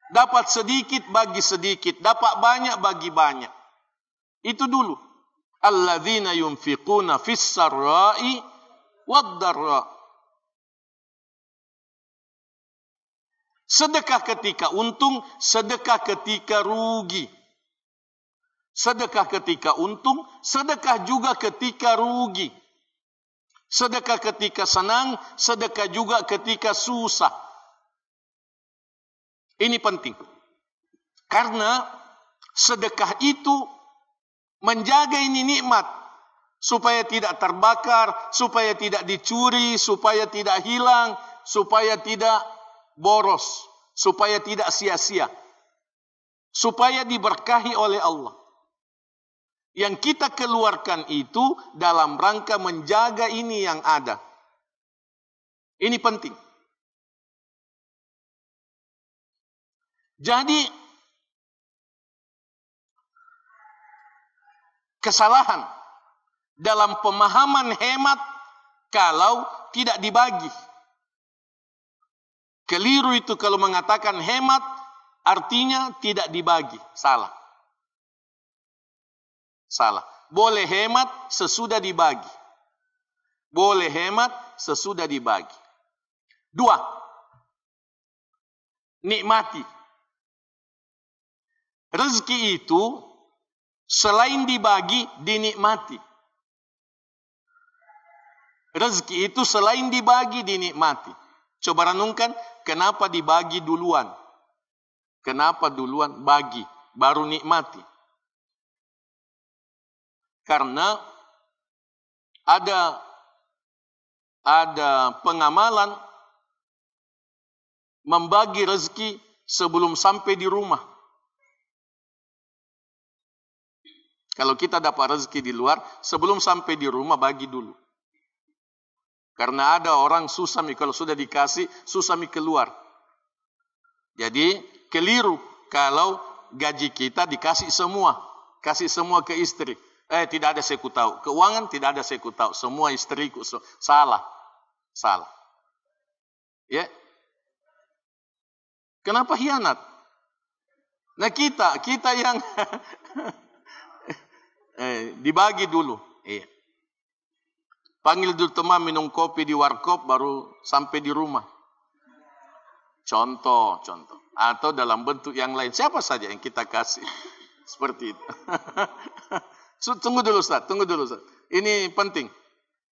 Dapat sedikit, bagi sedikit. Dapat banyak, bagi banyak. Itu dulu. Alladzina yunfiquna fis sarra'i wad-dharra. Sedekah ketika untung, sedekah ketika rugi. Sedekah ketika untung, sedekah juga ketika rugi. Sedekah ketika senang, sedekah juga ketika susah. Ini penting. Karena sedekah itu menjaga ini nikmat. Supaya tidak terbakar, supaya tidak dicuri, supaya tidak hilang, supaya tidak boros, supaya tidak sia-sia, supaya diberkahi oleh Allah. Yang kita keluarkan itu dalam rangka menjaga ini yang ada. Ini penting. Jadi kesalahan dalam pemahaman hemat kalau tidak dibagi. Keliru itu kalau mengatakan hemat artinya tidak dibagi. Salah. Salah. Boleh hemat sesudah dibagi. Boleh hemat sesudah dibagi. 2. Nikmati. Rezeki itu selain dibagi, dinikmati. Rezeki itu selain dibagi, dinikmati. Coba renungkan, kenapa dibagi duluan? Kenapa duluan bagi, baru nikmati? Karena ada pengamalan membagi rezeki sebelum sampai di rumah. Kalau kita dapat rezeki di luar, sebelum sampai di rumah bagi dulu. Karena ada orang susah kalau sudah dikasih, susah keluar. Jadi keliru kalau gaji kita dikasih semua. Kasih semua ke istri. Tidak ada saya tahu. Keuangan tidak ada saya tahu. Semua istriku. Salah. Salah. Ya. Kenapa hianat? Nah kita yang dibagi dulu. Iya. Panggil dulu teman minum kopi di warkop baru sampai di rumah. Contoh. Atau dalam bentuk yang lain. Siapa saja yang kita kasih. Seperti itu. Tunggu dulu Ustaz. Ini penting.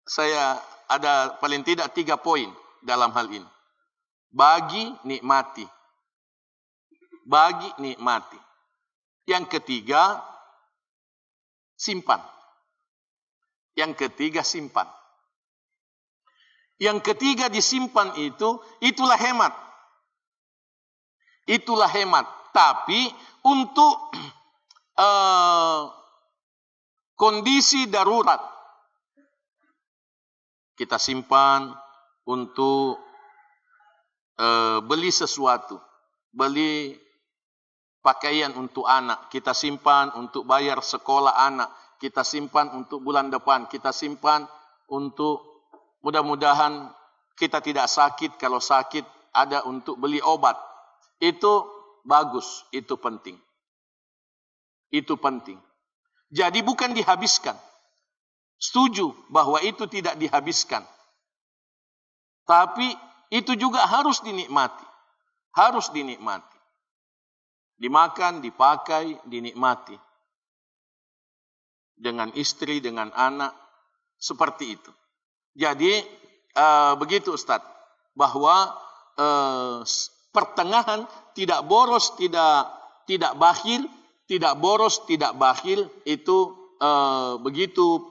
Saya ada paling tidak 3 poin dalam hal ini. Bagi, nikmati. Bagi, nikmati. Yang ketiga, simpan. Yang ketiga, simpan. Yang ketiga disimpan itulah hemat. Itulah hemat. Tapi untuk kondisi darurat. Kita simpan untuk beli sesuatu. Beli pakaian untuk anak. Kita simpan untuk bayar sekolah anak. Kita simpan untuk bulan depan. Kita simpan untuk mudah-mudahan kita tidak sakit. Kalau sakit ada untuk beli obat. Itu bagus. Itu penting. Itu penting. Jadi bukan dihabiskan. Setuju bahwa itu tidak dihabiskan. Tapi itu juga harus dinikmati. Harus dinikmati. Dimakan, dipakai, dinikmati. Dengan istri, dengan anak. Seperti itu. Jadi begitu Ustaz. Bahwa pertengahan tidak boros, tidak bakhil. Tidak boros, tidak bakhil. Itu begitu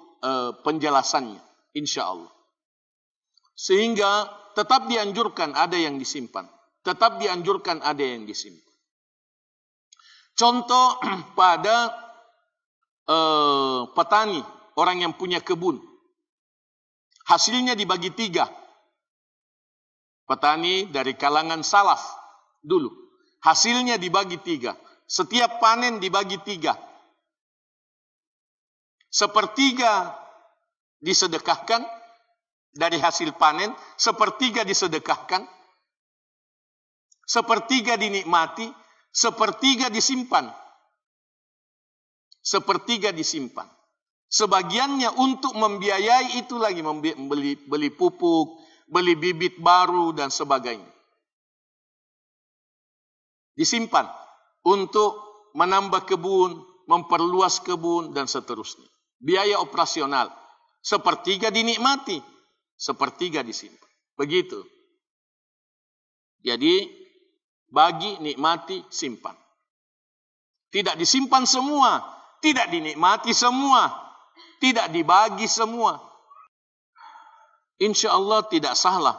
penjelasannya. Insya Allah. Sehingga tetap dianjurkan ada yang disimpan. Tetap dianjurkan ada yang disimpan. Contoh pada petani, orang yang punya kebun. Hasilnya dibagi 3. Petani dari kalangan salaf dulu. Hasilnya dibagi 3. Setiap panen dibagi 3. Sepertiga disedekahkan dari hasil panen. Sepertiga disedekahkan. Sepertiga dinikmati. Sepertiga disimpan. Sepertiga disimpan. Sebagiannya untuk membiayai itu lagi. Beli pupuk, beli bibit baru dan sebagainya. Disimpan. Untuk menambah kebun, memperluas kebun dan seterusnya. Biaya operasional. Sepertiga dinikmati. Sepertiga disimpan. Begitu. Jadi bagi, nikmati, simpan. Tidak disimpan semua. Tidak dinikmati semua. Tidak dibagi semua. Insya Allah tidak salah.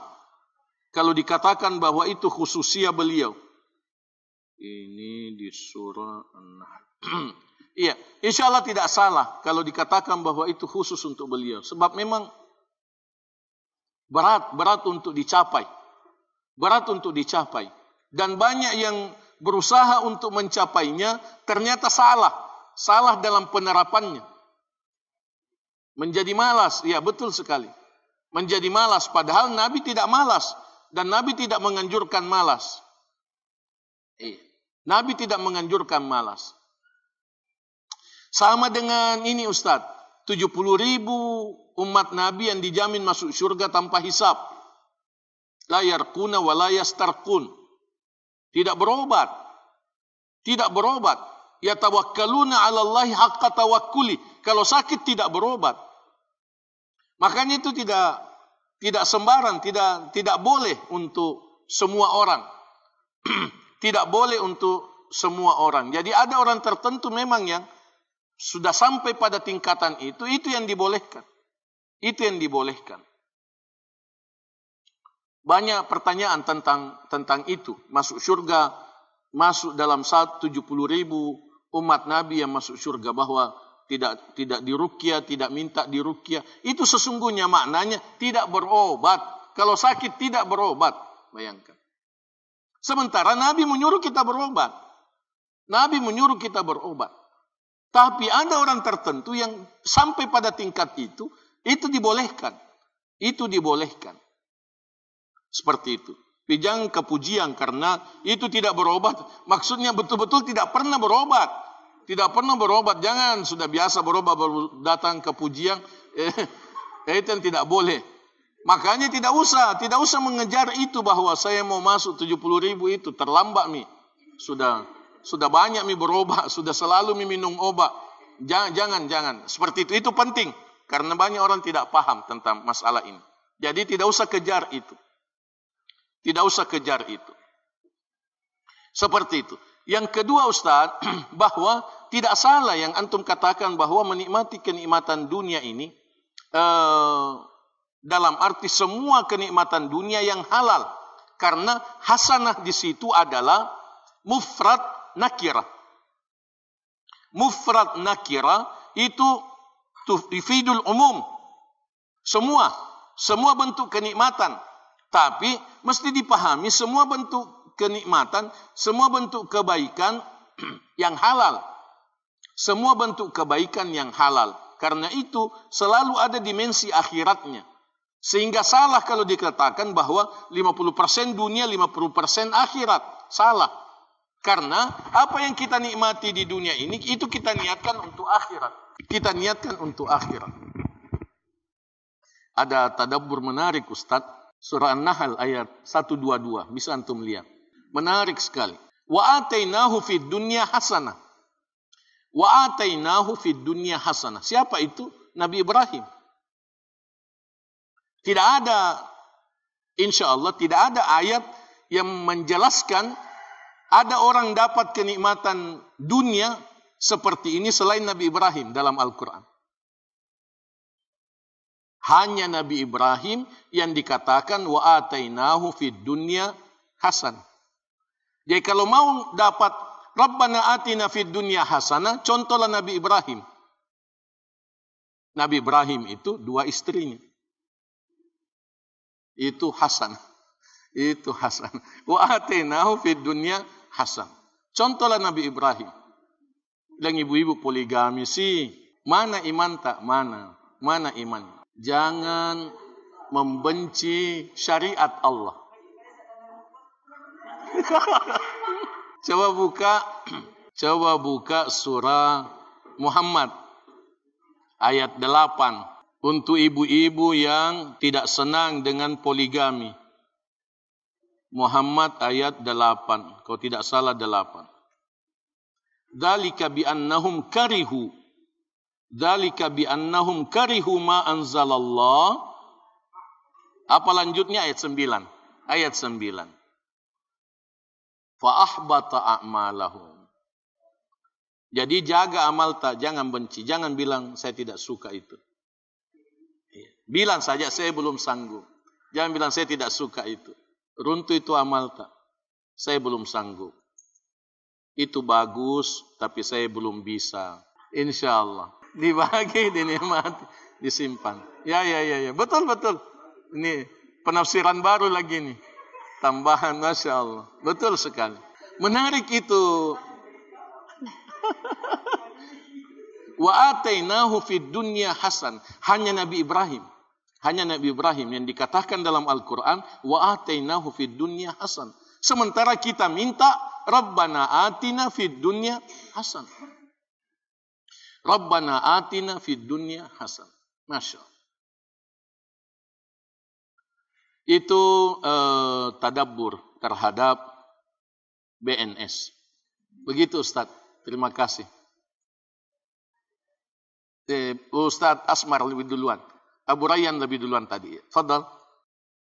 Kalau dikatakan bahwa itu khususia beliau. Ini di surah An-Nahl. Iya, insya Allah tidak salah. Kalau dikatakan bahwa itu khusus untuk beliau. Sebab memang berat untuk dicapai. Berat untuk dicapai. Dan banyak yang berusaha untuk mencapainya, ternyata salah. Salah dalam penerapannya. Menjadi malas. Ya, betul sekali. Menjadi malas. Padahal Nabi tidak malas. Dan Nabi tidak menganjurkan malas. Nabi tidak menganjurkan malas. Sama dengan ini Ustaz, 70.000 umat Nabi yang dijamin masuk surga tanpa hisab. La yarquna wa la yastarqun. Tidak berobat. Tidak berobat. Yatawakkaluna 'ala Allahi haqqa tawakkuli. Kalau sakit tidak berobat. Makanya itu tidak sembarang, tidak boleh untuk semua orang. Tidak boleh untuk semua orang. Jadi ada orang tertentu memang yang sudah sampai pada tingkatan itu yang dibolehkan. Itu yang dibolehkan. Banyak pertanyaan tentang itu. Masuk surga, masuk dalam 70.000 umat Nabi yang masuk surga, bahwa tidak diruqyah, tidak minta diruqyah. Itu sesungguhnya maknanya tidak berobat. Kalau sakit tidak berobat. Bayangkan. Sementara Nabi menyuruh kita berobat. Nabi menyuruh kita berobat. Tapi ada orang tertentu yang sampai pada tingkat itu dibolehkan. Itu dibolehkan. Seperti itu. Tapi jangan kepujian karena itu tidak berobat. Maksudnya betul-betul tidak pernah berobat. Tidak pernah berobat. Jangan sudah biasa berobat baru datang kepujian. Itu yang tidak boleh. Makanya tidak usah mengejar itu bahwa saya mau masuk 70.000 itu. Terlambat mi. Sudah banyak mi berobat, sudah selalu mi minum obat. Jangan. Seperti itu. Itu penting. Karena banyak orang tidak paham tentang masalah ini. Jadi tidak usah kejar itu. Tidak usah kejar itu. Seperti itu. Yang kedua Ustaz, bahwa tidak salah yang antum katakan bahwa menikmati kenikmatan dunia ini, dalam arti semua kenikmatan dunia yang halal. Karena hasanah di situ adalah mufrad nakirah. Mufrad nakirah itu tufidul umum. Semua bentuk kenikmatan. Tapi mesti dipahami semua bentuk kenikmatan, semua bentuk kebaikan yang halal. Semua bentuk kebaikan yang halal. Karena itu selalu ada dimensi akhiratnya. Sehingga salah kalau dikatakan bahwa 50% dunia, 50% akhirat. Salah. Karena apa yang kita nikmati di dunia ini, itu kita niatkan untuk akhirat. Kita niatkan untuk akhirat. Ada tadabbur menarik Ustaz. Surah An-Nahl ayat 122. Bisa antum lihat. Menarik sekali. Wa atainahu fid dunya hasanah. Wa atainahu fid dunya hasanah. Siapa itu? Nabi Ibrahim. Tidak ada, insya Allah, tidak ada ayat yang menjelaskan ada orang dapat kenikmatan dunia seperti ini selain Nabi Ibrahim dalam Al-Quran. Hanya Nabi Ibrahim yang dikatakan wa atainahu fid dunya hasan. Jadi kalau mau dapat Rabbana atina fid dunya hasanah, contohlah Nabi Ibrahim. Nabi Ibrahim itu 2 istrinya. Itu hasan. Itu hasan. Wa atainahu fid dunya hasan. Contohlah Nabi Ibrahim. Dan ibu-ibu poligami sih, mana iman tak? Mana iman? Jangan membenci syariat Allah. Coba buka surah Muhammad ayat 8 untuk ibu-ibu yang tidak senang dengan poligami. Muhammad ayat 8, kalau tidak salah 8. Dzalika bi annahum karihu Dzalika bi annahum karihu ma anzalallah. Apa lanjutnya ayat 9? Ayat 9. Fa ahbata a'malahum. Jadi jaga amal tak, jangan benci, jangan bilang saya tidak suka itu. Bilang saja saya belum sanggup. Jangan bilang saya tidak suka itu. Runtuh itu amal tak. Saya belum sanggup. Itu bagus, tapi saya belum bisa. Insyaallah. Dibagi, dinikmati, disimpan. Ya. Betul. Ini penafsiran baru lagi nih. Tambahan, Masya Allah. Betul sekali. Menarik itu. Wa atainahu fid dunya hasan. Hanya Nabi Ibrahim. Hanya Nabi Ibrahim yang dikatakan dalam Al-Quran. Wa atainahu fid dunya hasan. Sementara kita minta Rabbana atina fid dunya hasan. Rabbana atina fid dunya hasanah. Masya Allah. Itu tadabbur terhadap BNS. Begitu Ustaz. Terima kasih. Ustaz Asmar lebih duluan. Abu Rayyan lebih duluan tadi. Fadal.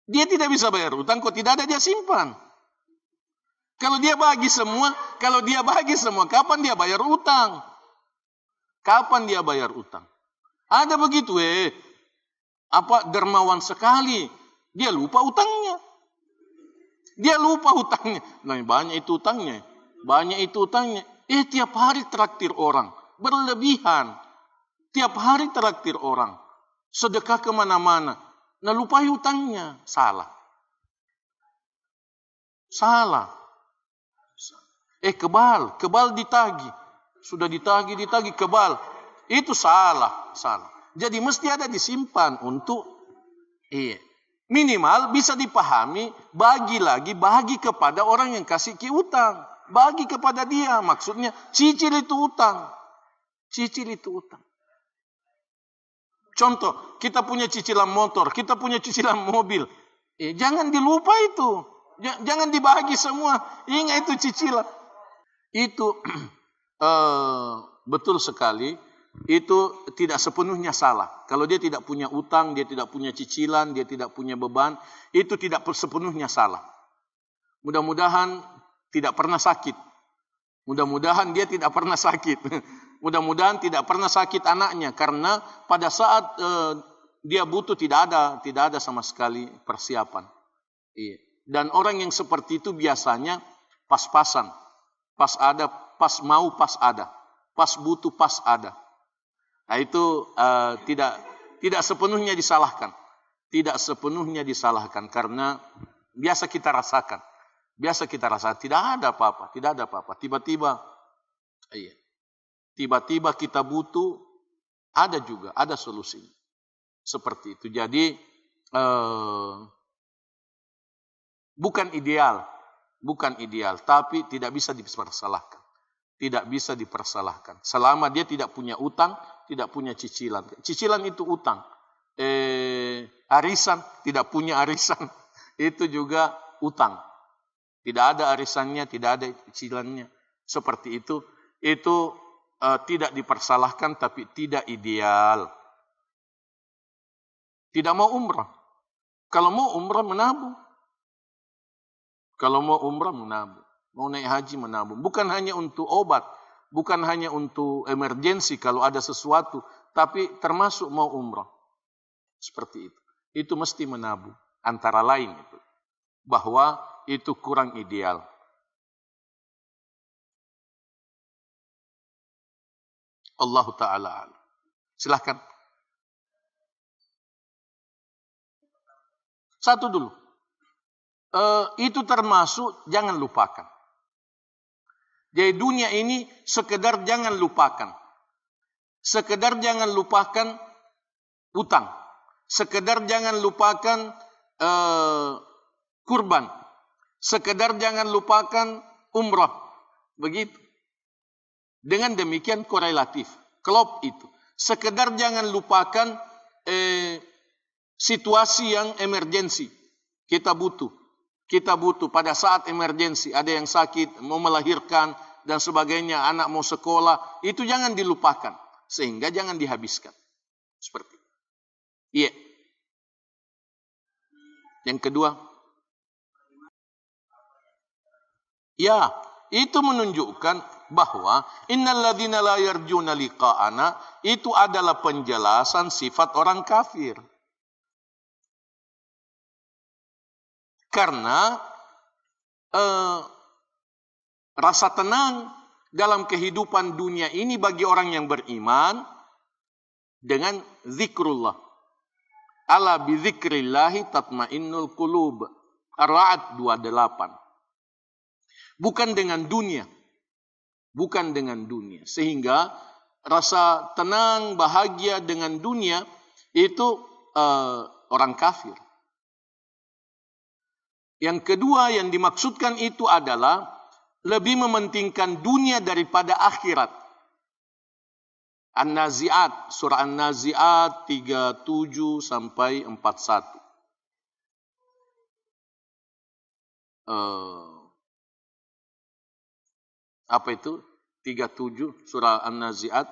Dia tidak bisa bayar utang kok tidak ada dia simpan. Kalau dia bagi semua, kapan dia bayar utang? Kapan dia bayar utang? Ada begitu dermawan sekali. Dia lupa utangnya. Nah, banyak itu utangnya. Tiap hari traktir orang. Berlebihan. Tiap hari traktir orang. Sedekah kemana-mana. Nah, lupa hutangnya. Salah. Kebal ditagih. Sudah ditagih kebal. Itu salah. Jadi mesti ada disimpan untuk minimal bisa dipahami, bagi kepada orang yang kasih utang. Bagi kepada dia, maksudnya cicil itu utang. Contoh, kita punya cicilan motor, kita punya cicilan mobil. Jangan dilupa itu. Jangan dibagi semua. Ingat itu cicilan. Itu betul sekali. Itu tidak sepenuhnya salah. Kalau dia tidak punya utang, dia tidak punya cicilan, dia tidak punya beban, itu tidak sepenuhnya salah. Mudah-mudahan tidak pernah sakit. Mudah-mudahan dia tidak pernah sakit. Mudah-mudahan tidak pernah sakit anaknya, karena pada saat dia butuh tidak ada sama sekali persiapan. Dan orang yang seperti itu biasanya pas-pasan, pas ada, pas mau pas ada, pas butuh pas ada. Nah, itu tidak sepenuhnya disalahkan, karena biasa kita rasakan, tidak ada apa-apa, tiba-tiba kita butuh, ada solusi. Seperti itu. Jadi bukan ideal, tapi tidak bisa dipersalahkan. Selama dia tidak punya utang, tidak punya cicilan. Cicilan itu utang. Arisan, tidak punya arisan, itu juga utang. Tidak ada arisannya, tidak ada cicilannya. Seperti itu. Itu tidak dipersalahkan, tapi tidak ideal. Tidak mau umrah. Kalau mau umrah menabung. Mau naik haji menabung. Bukan hanya untuk obat, bukan hanya untuk emergensi kalau ada sesuatu, tapi termasuk mau umrah. Seperti itu. Itu mesti menabung. Antara lain itu. Bahwa itu kurang ideal. Allah Ta'ala. Silahkan. Satu dulu. Itu termasuk jangan lupakan. Jadi dunia ini sekedar jangan lupakan. Sekedar jangan lupakan utang. Sekedar jangan lupakan kurban. Sekedar jangan lupakan umrah. Begitu. Dengan demikian korelatif. Klop itu. Sekedar jangan lupakan situasi yang emergensi. Kita butuh pada saat emergensi. Ada yang sakit, mau melahirkan, dan sebagainya. Anak mau sekolah. Itu jangan dilupakan. Sehingga jangan dihabiskan. Seperti itu. Iya. Yang kedua. Ya. Itu menunjukkan bahwa innalladzina la yarjuna liqa'ana itu adalah penjelasan sifat orang kafir. Karena rasa tenang dalam kehidupan dunia ini bagi orang yang beriman dengan zikrullah. Ala bi dzikrillahi tatmainnul qulub. Ar-Ra'd 28. Bukan dengan dunia. Sehingga rasa tenang, bahagia dengan dunia itu orang kafir. Yang kedua yang dimaksudkan itu adalah lebih mementingkan dunia daripada akhirat. An-Nazi'at, surah An-Nazi'at 37 sampai 41. Apa itu? 37 surah An-Nazi'at.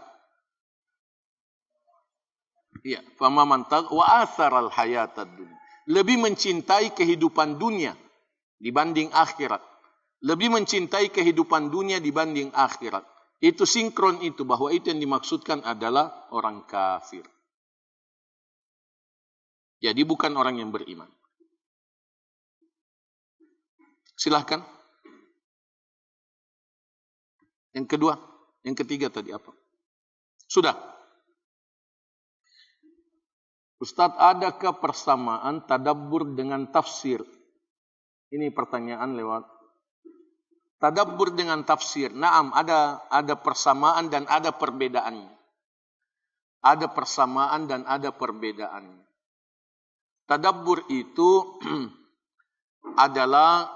Iya, famaman wa atharal hayatad dunya. Lebih mencintai kehidupan dunia dibanding akhirat. Lebih mencintai kehidupan dunia dibanding akhirat. Itu sinkron itu, bahwa itu yang dimaksudkan adalah orang kafir. Jadi bukan orang yang beriman. Silahkan. Yang kedua, yang ketiga tadi apa? Sudah. Ustadz, adakah persamaan tadabbur dengan tafsir? Ini pertanyaan lewat. Tadabbur dengan tafsir. Naam, ada persamaan dan ada perbedaannya. Ada persamaan dan ada perbedaannya. Tadabbur itu adalah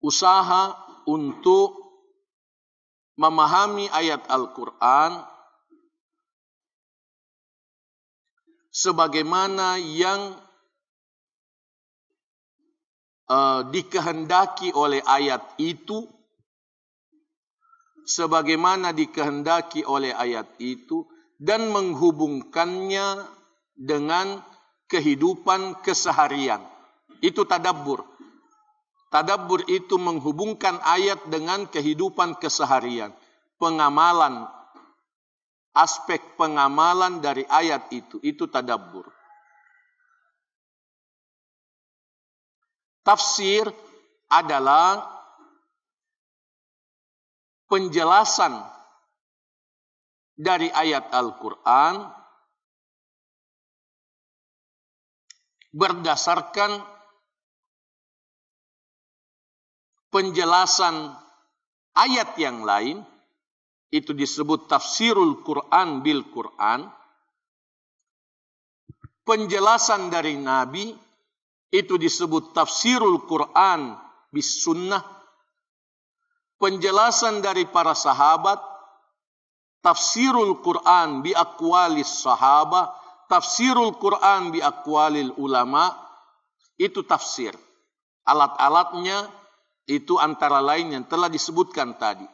usaha untuk memahami ayat Al-Quran sebagaimana yang dikehendaki oleh ayat itu, dan menghubungkannya dengan kehidupan keseharian. Itu tadabbur. Tadabbur itu menghubungkan ayat dengan kehidupan keseharian. Pengamalan, aspek pengamalan dari ayat itu tadabbur. Tafsir adalah penjelasan dari ayat Al-Quran berdasarkan penjelasan ayat yang lain. Itu disebut tafsirul Quran bil Quran. Penjelasan dari Nabi itu disebut tafsirul Quran bis sunnah. Penjelasan dari para sahabat, tafsirul Quran bi aqwalis sahabah, tafsirul Quran bi aqwalil ulama. Itu tafsir. Alat-alatnya itu antara lain yang telah disebutkan tadi.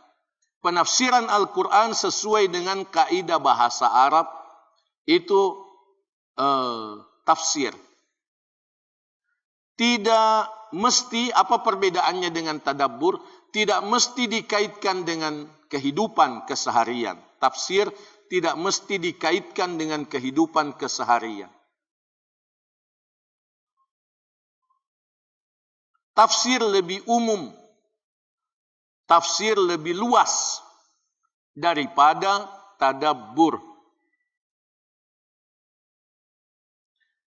Penafsiran Al-Quran sesuai dengan kaidah bahasa Arab itu tafsir. Tidak mesti, apa perbedaannya dengan tadabbur? Tidak mesti dikaitkan dengan kehidupan keseharian. Tafsir tidak mesti dikaitkan dengan kehidupan keseharian. Tafsir lebih umum. Tafsir lebih luas daripada tadabbur.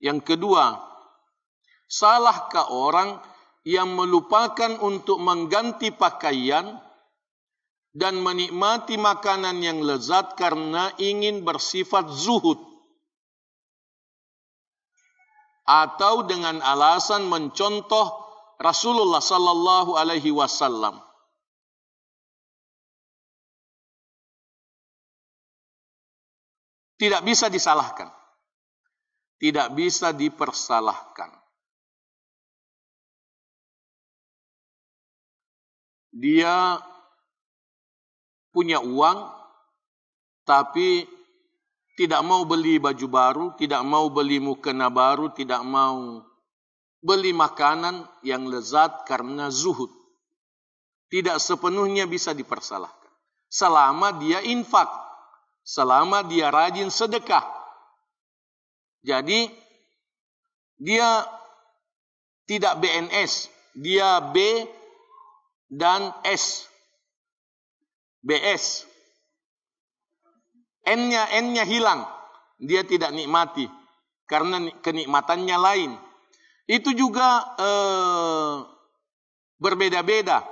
Yang kedua, salahkah orang yang melupakan untuk mengganti pakaian dan menikmati makanan yang lezat karena ingin bersifat zuhud, atau dengan alasan mencontoh Rasulullah sallallahu alaihi wasallam? Tidak bisa disalahkan. Tidak bisa dipersalahkan. Dia punya uang, tapi tidak mau beli baju baru, tidak mau beli mukena baru, tidak mau beli makanan yang lezat karena zuhud. Tidak sepenuhnya bisa dipersalahkan. Selama dia infak, selama dia rajin sedekah. Jadi dia tidak BNS, dia B dan S. BS. N-nya hilang. Dia tidak nikmati karena kenikmatannya lain. Itu juga berbeda-beda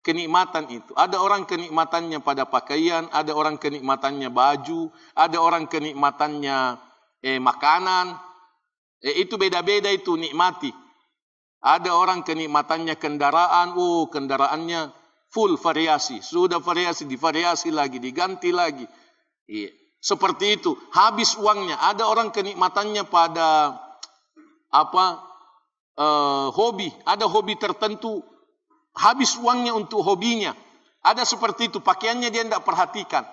kenikmatan itu. Ada orang kenikmatannya pada pakaian, ada orang kenikmatannya baju, ada orang kenikmatannya makanan. Itu beda-beda itu nikmati. Ada orang kenikmatannya kendaraan, kendaraannya full variasi. Sudah variasi, divariasi lagi, diganti lagi. Iya. Seperti itu. Habis uangnya. Ada orang kenikmatannya pada hobi. Ada hobi tertentu. Habis uangnya untuk hobinya. Ada seperti itu. Pakaiannya dia tidak perhatikan.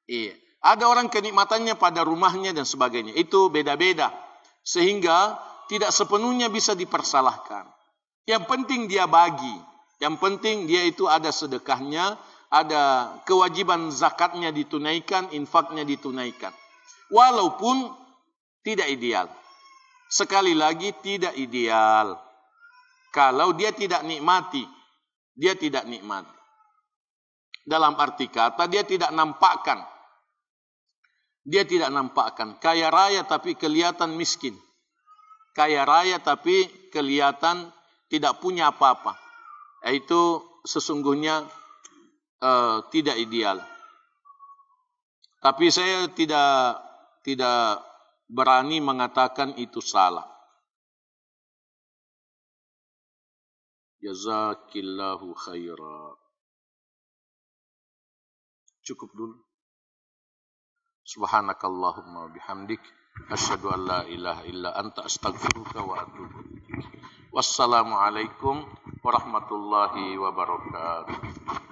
Iya. Ada orang kenikmatannya pada rumahnya dan sebagainya. Itu beda-beda. Sehingga tidak sepenuhnya bisa dipersalahkan. Yang penting dia bagi. Yang penting dia itu ada sedekahnya. Ada kewajiban zakatnya ditunaikan. Infaknya ditunaikan. Walaupun tidak ideal. Sekali lagi tidak ideal. Kalau dia tidak nikmati. Dia tidak nikmati. Dalam arti kata dia tidak nampakkan. Dia tidak nampakkan. Kaya raya tapi kelihatan miskin. Kaya raya tapi kelihatan tidak punya apa-apa. Itu sesungguhnya tidak ideal. Tapi saya tidak berani mengatakan itu salah. Jazakillahu khairan. Cukup dulu. Subhanakallahumma bihamdik asyhadu an la ilaha illa anta astaghfiruka wa atubu ilaik. Wassalamualaikum warahmatullahi wabarakatuh.